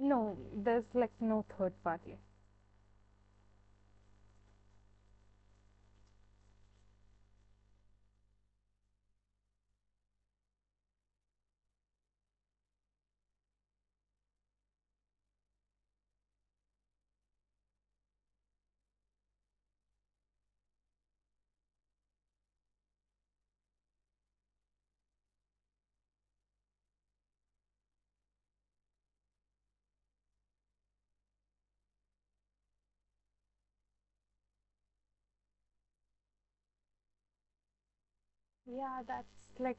No, there's like no third party. Yeah, that's like,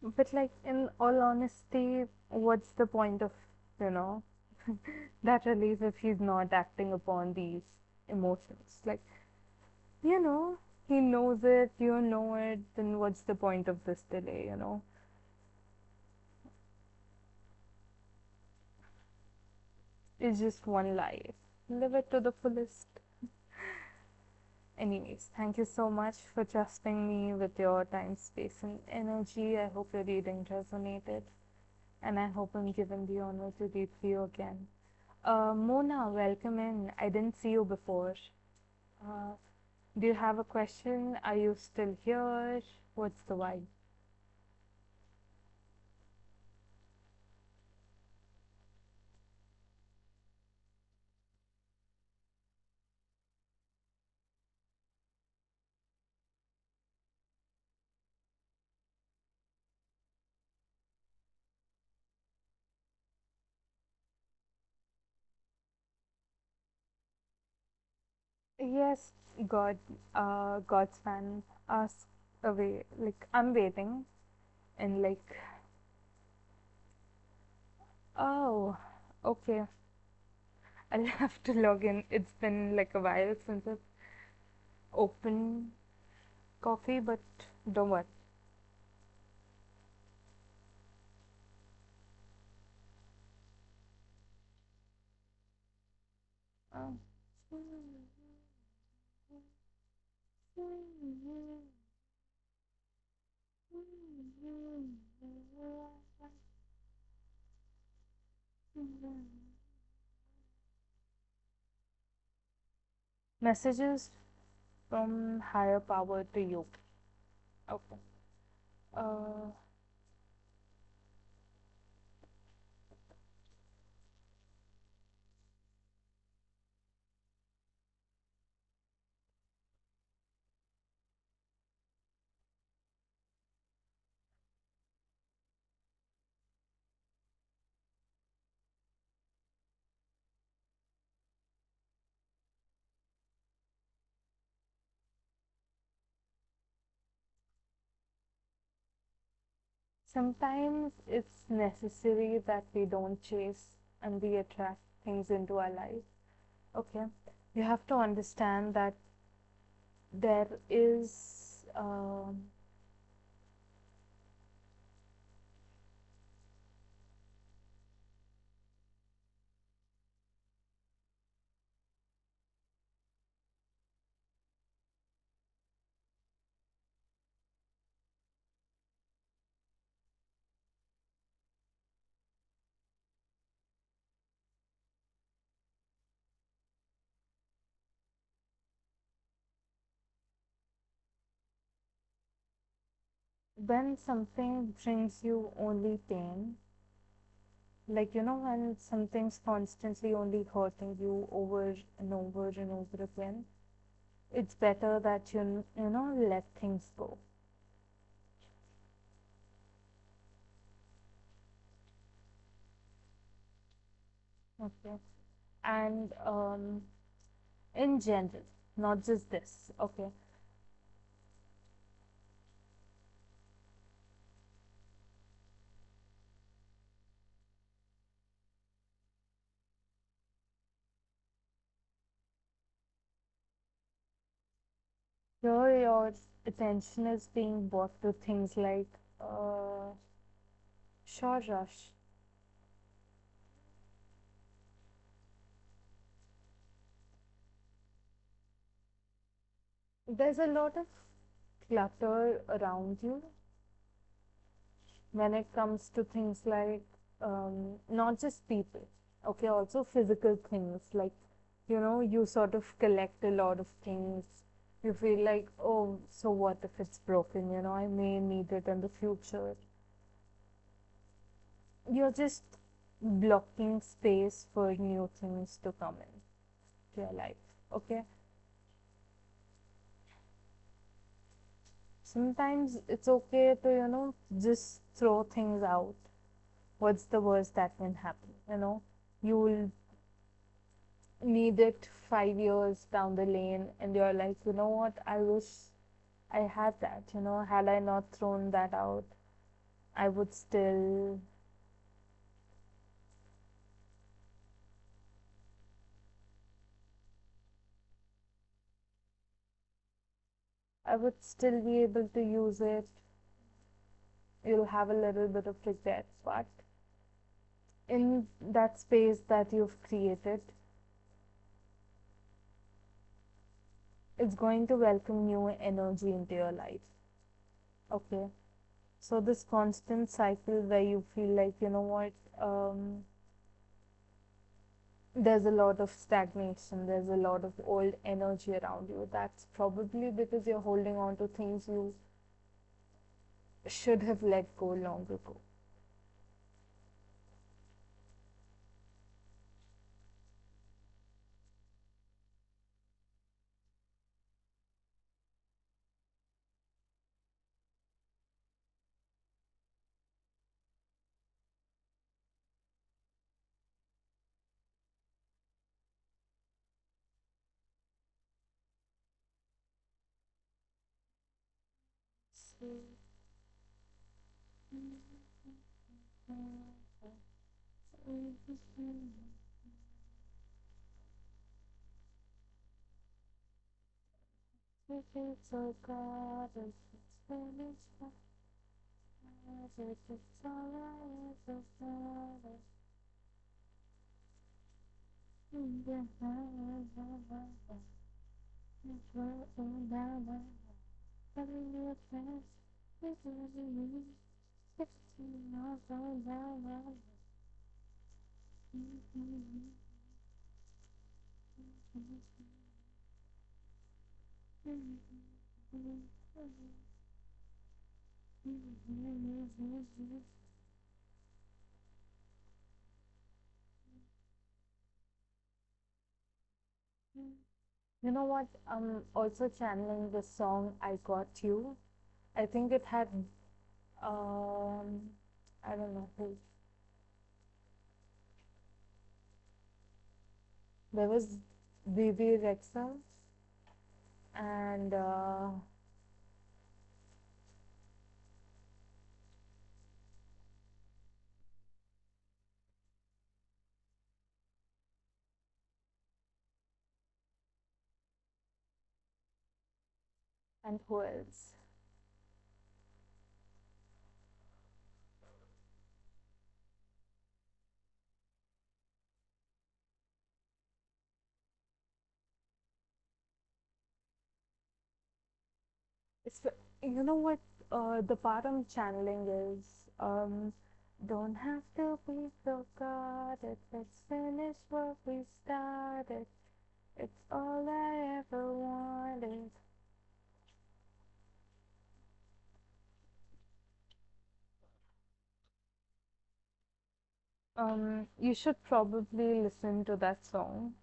but like in all honesty, what's the point of, you know, that relief if he's not acting upon these emotions? Like, you know, he knows it, you know it, then what's the point of this delay, you know? It's just one life. Live it to the fullest. Anyways, thank you so much for trusting me with your time, space, and energy. I hope your reading resonated, and I hope I'm given the honor to read for you again. Mona, welcome in. I didn't see you before. Uh, do you have a question? Are you still here? What's the vibe? Yes, God, God's fan. Ask away. Like I'm waiting, and like, oh, okay. I'll have to log in. It's been like a while since I've opened coffee, but don't worry. Oh. Messages from higher power to you. Okay. Uh, Sometimes it's necessary that we don't chase and we attract things into our life. Okay. You have to understand that there is when something brings you only pain, like you know, when something's constantly only hurting you over and over and over again, it's better that you know, let things go. Okay. And in general, not just this. Okay. Here your attention is being brought to things like sure rush. There's a lot of clutter around you. when it comes to things like not just people, okay, also physical things like, you sort of collect a lot of things. You feel like, oh, so what if it's broken? I may need it in the future. You're just blocking space for new things to come in to your life, okay? Sometimes it's okay to, just throw things out. What's the worst that can happen? You'll need it 5 years down the lane, and you're like, you know what? I wish I had that. Had I not thrown that out, I would still, I would still be able to use it. You'll have a little bit of regret, but in that space that you've created, it's going to welcome new energy into your life. Okay. So this constant cycle where you feel like, what, there's a lot of stagnation, there's a lot of old energy around you. That's probably because you're holding on to things you should have let go long ago. So God, it's finished. It's all I You know what? I'm also channeling the song I Got You. I think it had, um, I don't know who. There was BB Rexa and who else? It's, you know what? The part I'm channeling is, don't have to be forgotten. Let's finish what we started. It's all I ever wanted. You should probably listen to that song.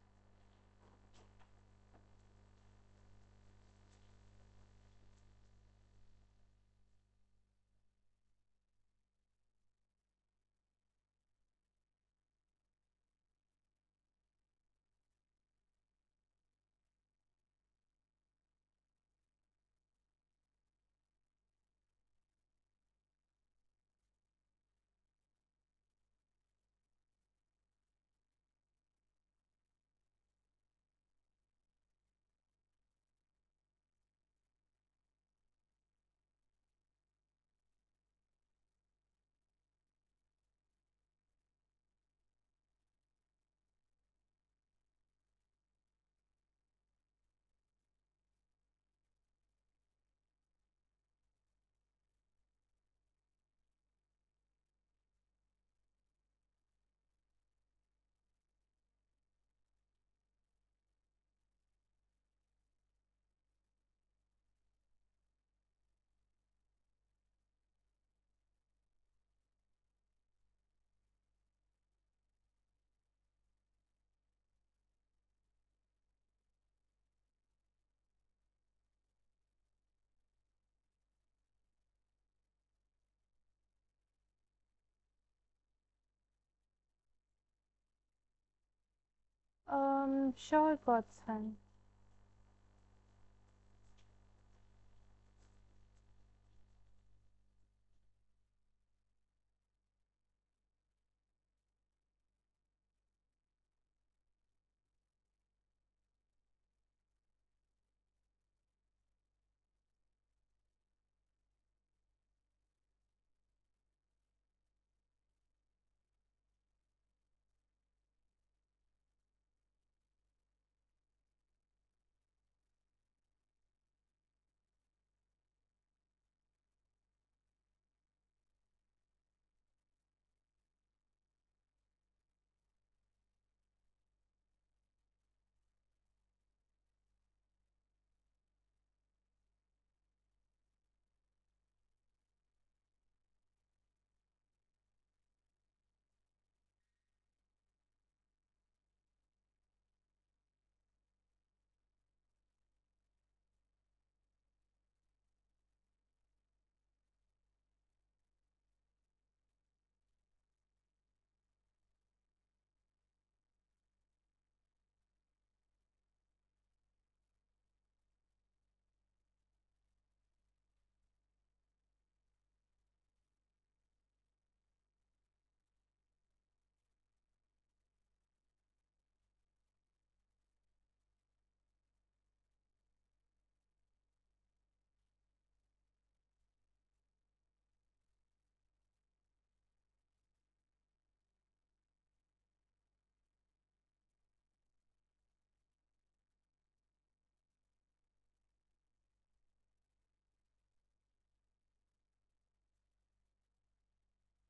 Sure, God's fine.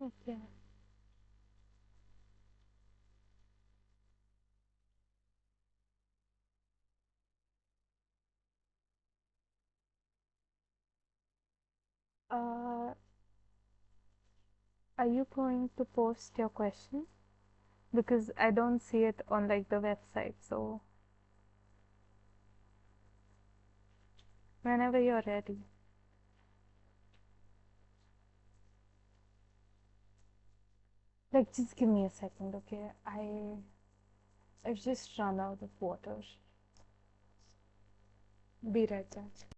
Okay. Uh, are you going to post your question? Because I don't see it on like the website. So whenever you're ready. Like, just give me a second, okay? I've just run out of water. Be right back.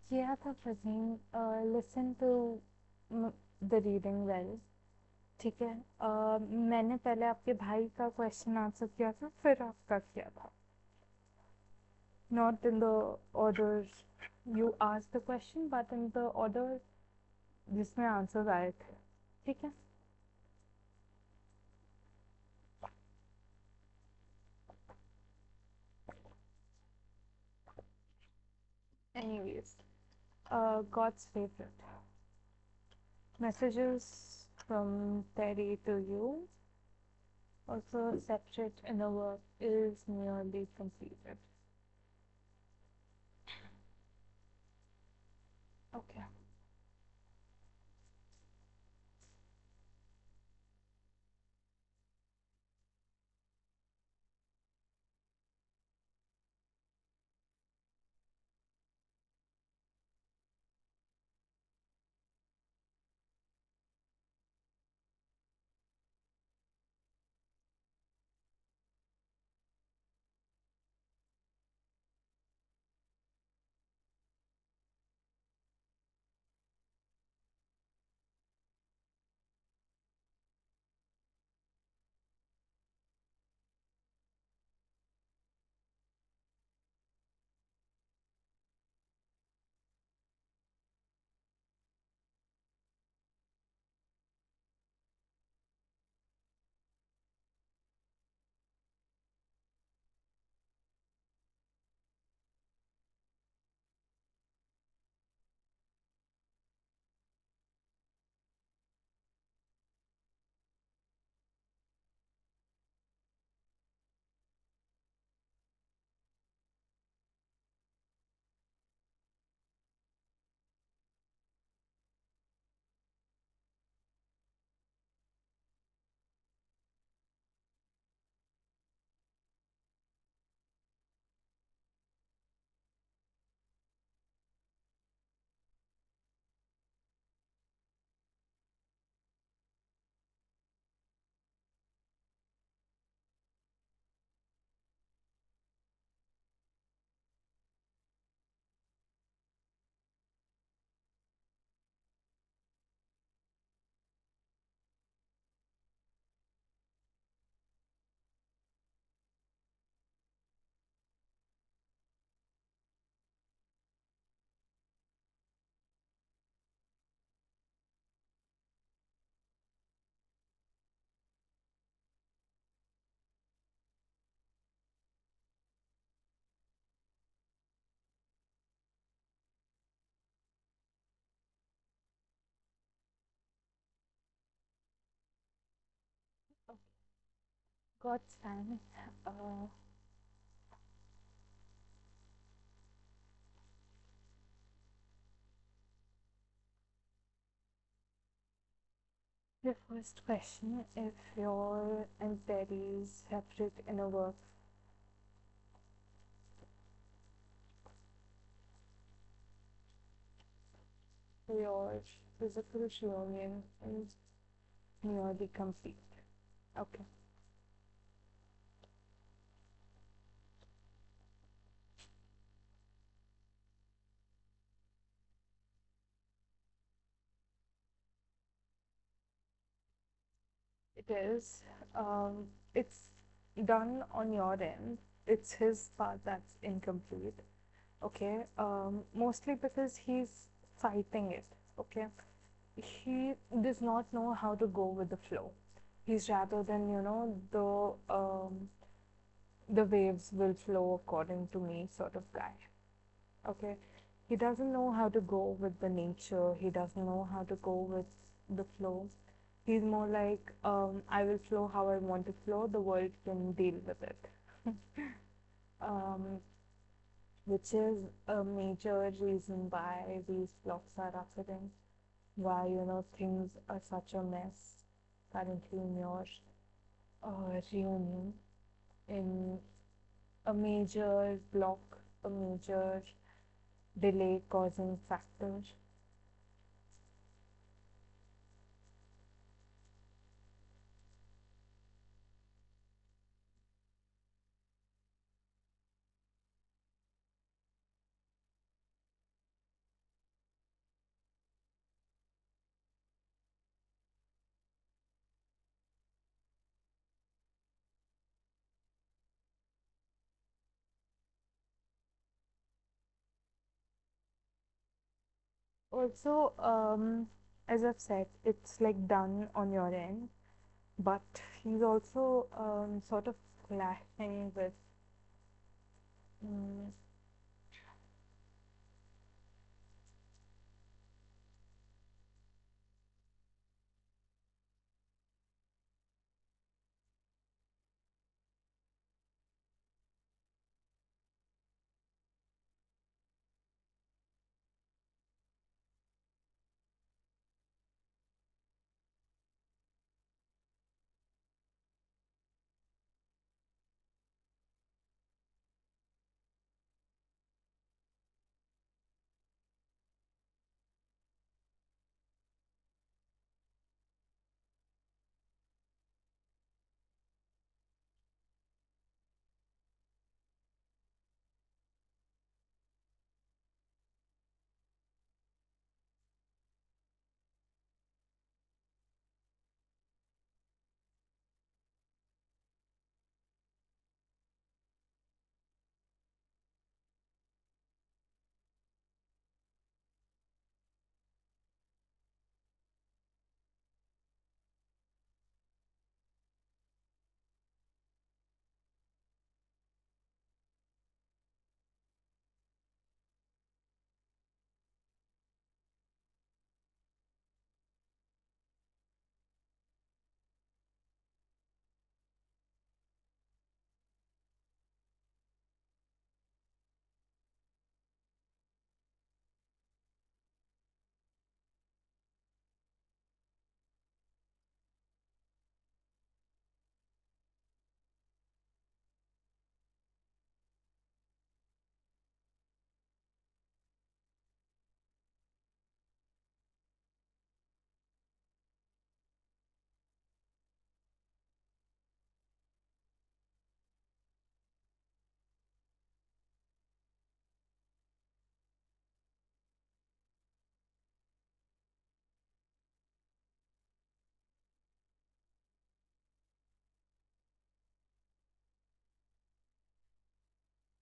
किया था फजीन, listen to the reading well, ठीक है। मैंने पहले आपके भाई का क्वेश्चन आंसर किया था, फिर आपका किया था, not in the order you asked the question but in the order जिसमें आंसर आए थे, ठीक है। Anyways, God's favourite messages from Terry to you. Also, separate inner work is nearly completed. Okay. God's time. Uh, the first question: if your and Terry's separate inner work, your physical union is nearly complete. Okay. It is. It's done on your end. It's his part that's incomplete. Okay. Mostly because he's fighting it. Okay. He does not know how to go with the flow. He's rather than, the waves will flow according to me sort of guy. Okay. He doesn't know how to go with the nature. He doesn't know how to go with the flow. He's more like, I will flow how I want to flow. The world can deal with it. um, which is a major reason why these blocks are occurring. Why, things are such a mess currently in your reunion, in a major block, a major delay causing factor. Also, as I've said, it's like done on your end, but he's also sort of clashing with. mm,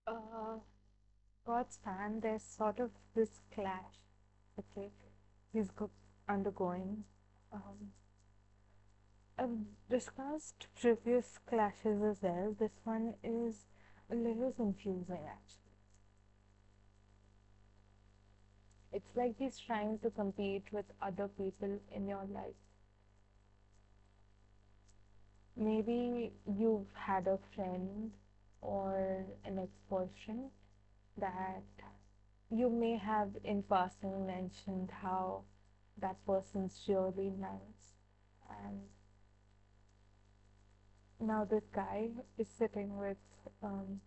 uh, God's fan, there's sort of this clash. Okay, he's undergoing. Um, I've discussed previous clashes as well. This one is a little confusing actually. It's like he's trying to compete with other people in your life. Maybe you've had a friend or an ex-boyfriend that you may have in passing mentioned how that person's really nice. And now this guy is sitting with um,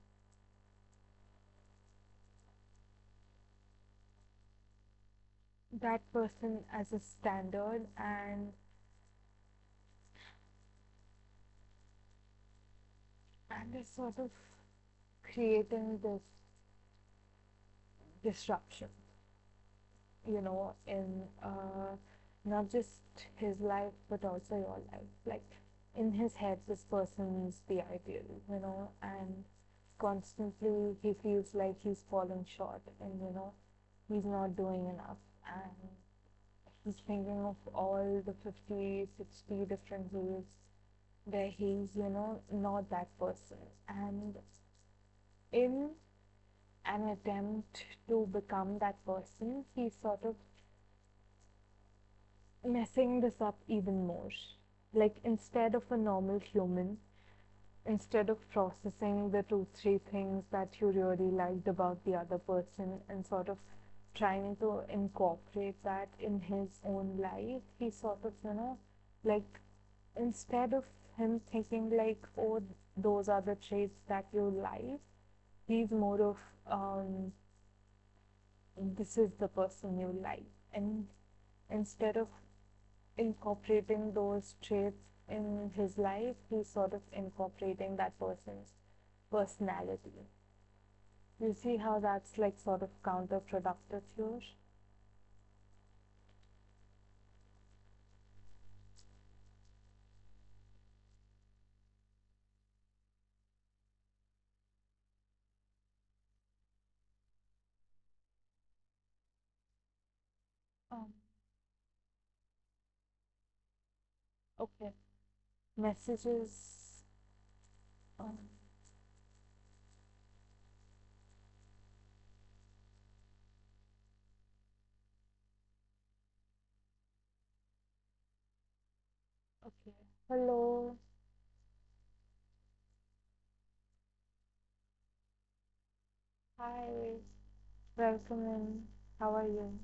that person as a standard, and is sort of creating this disruption, in not just his life but also your life. Like in his head, this person's the ideal, and constantly he feels like he's falling short and he's not doing enough, and he's thinking of all the 50, 60 different ways where he's not that person, and in an attempt to become that person, he's sort of messing this up even more. Like, instead of a normal human, instead of processing the two, three things that you really liked about the other person and sort of trying to incorporate that in his own life, he sort of, like, instead of him thinking, like, oh, those are the traits that you like, he's more of, this is the person you like. And instead of incorporating those traits in his life, he's sort of incorporating that person's personality. You see how that's like sort of counterproductive here? Okay. Messages. Um, okay. Hello. Hi. Welcome in. How are you?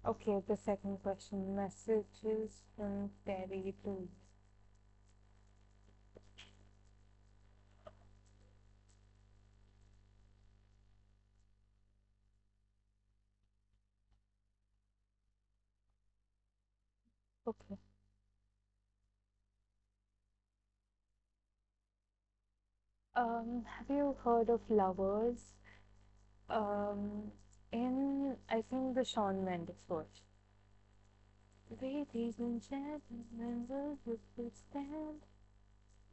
Okay, the second question. Messages from Terry to. Okay. Have you heard of Lovers? Um, in I think the Shawn Mendes version. Ladies and gentlemen, will you please stand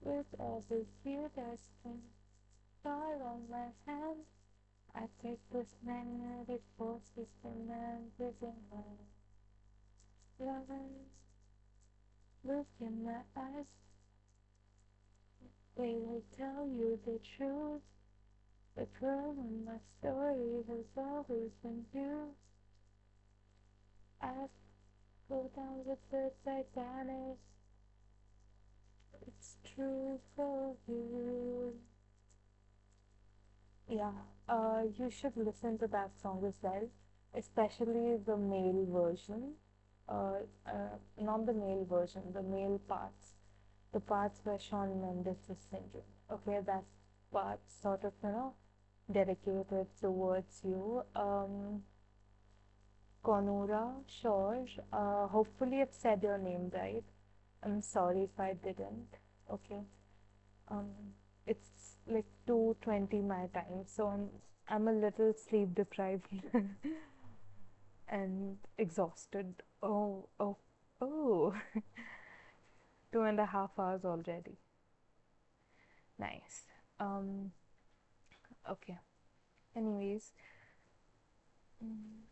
with every fear that's been all on my hand? I take this magnetic force, this demand within my lovers. Look in my eyes, they will tell you the truth. The girl in my story has always been you. I go down with the Titanic. It's true for you. Yeah, you should listen to that song as well, especially the male version. Not the male version, the male parts. The parts where Shawn Mendes is singing. Okay, that part sort of, dedicated towards you. Konura, sure. Hopefully I've said your name right. I'm sorry if I didn't. Okay. Um, it's like 2:20 my time, so I'm a little sleep deprived and exhausted. Oh, 2.5 hours already. Nice. Um, okay. Anyways, mm,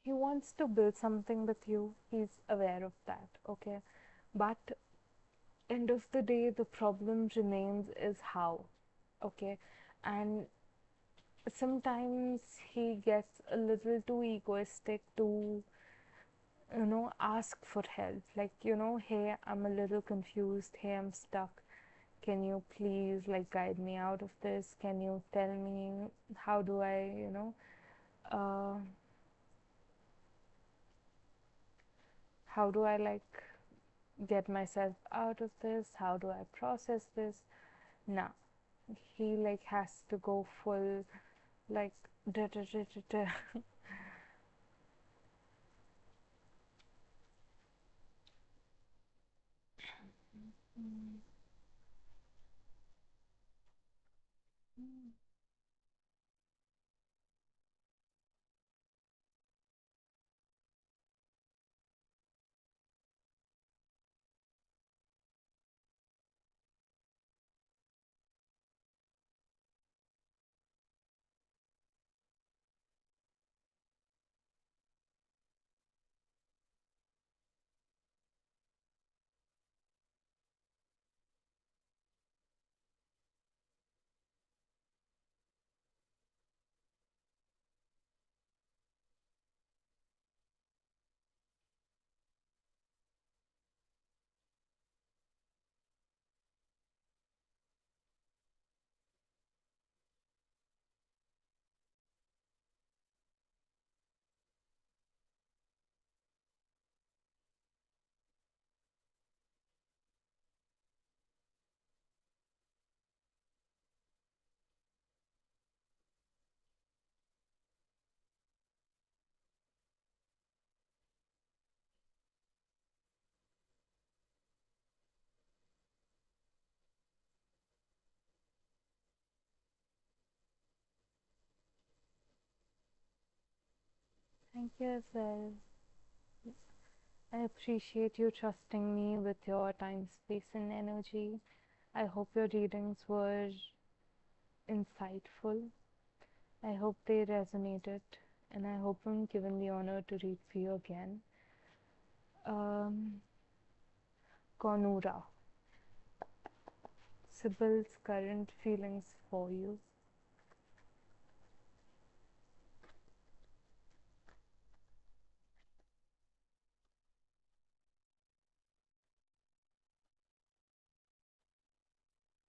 he wants to build something with you. He's aware of that. Okay, but end of the day, the problem remains is how. Okay, and sometimes he gets a little too egoistic to ask for help, like, hey, I'm a little confused, hey, I'm stuck, can you please like guide me out of this, can you tell me how do I uh, how do I like get myself out of this, how do I process this. Now he like has to go full like da, da, da, da, da. Thank you as well. I appreciate you trusting me with your time, space, and energy. I hope your readings were insightful. I hope they resonated, and I hope I'm given the honor to read for you again. Um, Konura, Sibyl's current feelings for you.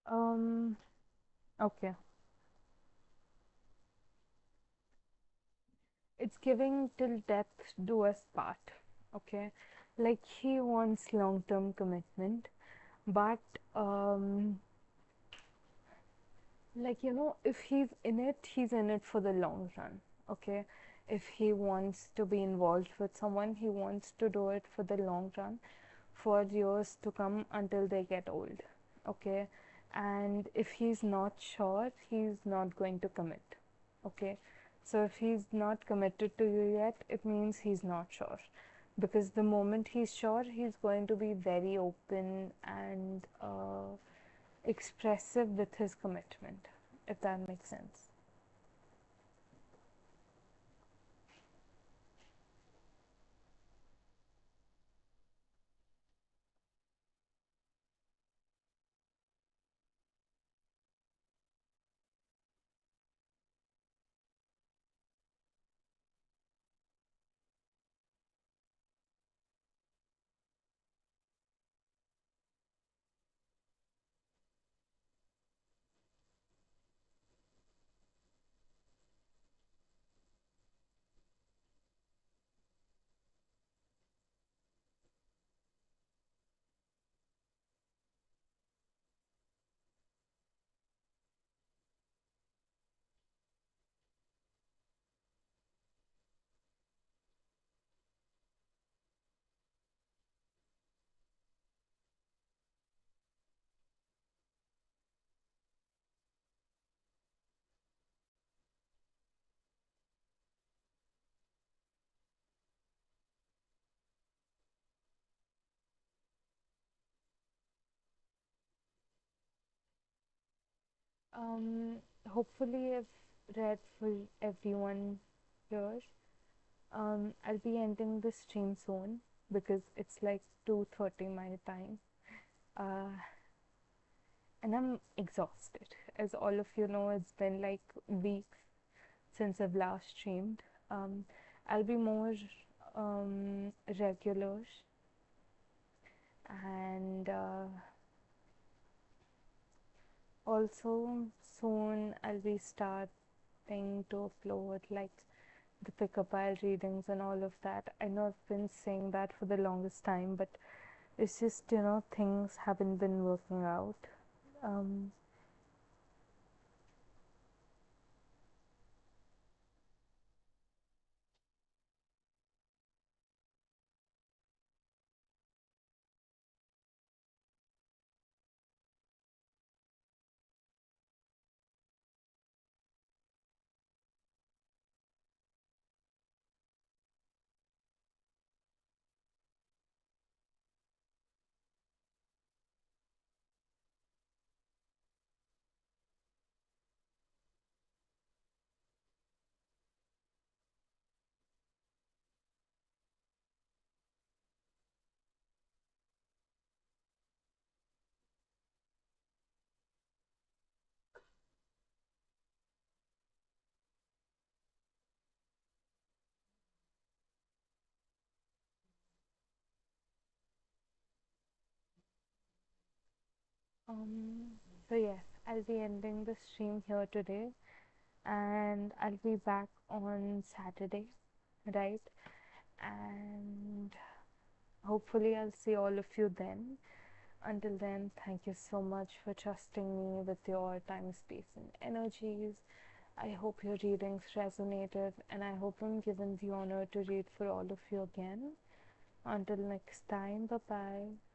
Um, okay. It's giving till death do us part. Okay. Like he wants long term commitment, but like if he's in it for the long run. Okay, if he wants to be involved with someone, he wants to do it for the long run, for years to come until they get old. Okay, and if he's not sure, he's not going to commit. Okay, so if he's not committed to you yet, it means he's not sure, because the moment he's sure, he's going to be very open and expressive with his commitment, if that makes sense. Um, Hopefully, I've read for everyone here. I'll be ending the stream soon because it's like 2:30 my time. Uh, and I'm exhausted. As all of you know, it's been like weeks since I've last streamed. Um, I'll be more regular, and also soon I'll be starting to upload like the pickup pile readings and all of that. I know I've been saying that for the longest time, but it's just things haven't been working out. Um, um, so yes, I'll be ending the stream here today, and I'll be back on Saturday, right? And hopefully I'll see all of you then. Until then, thank you so much for trusting me with your time, space, and energies. I hope your readings resonated, and I hope I'm given the honor to read for all of you again. Until next time, bye bye.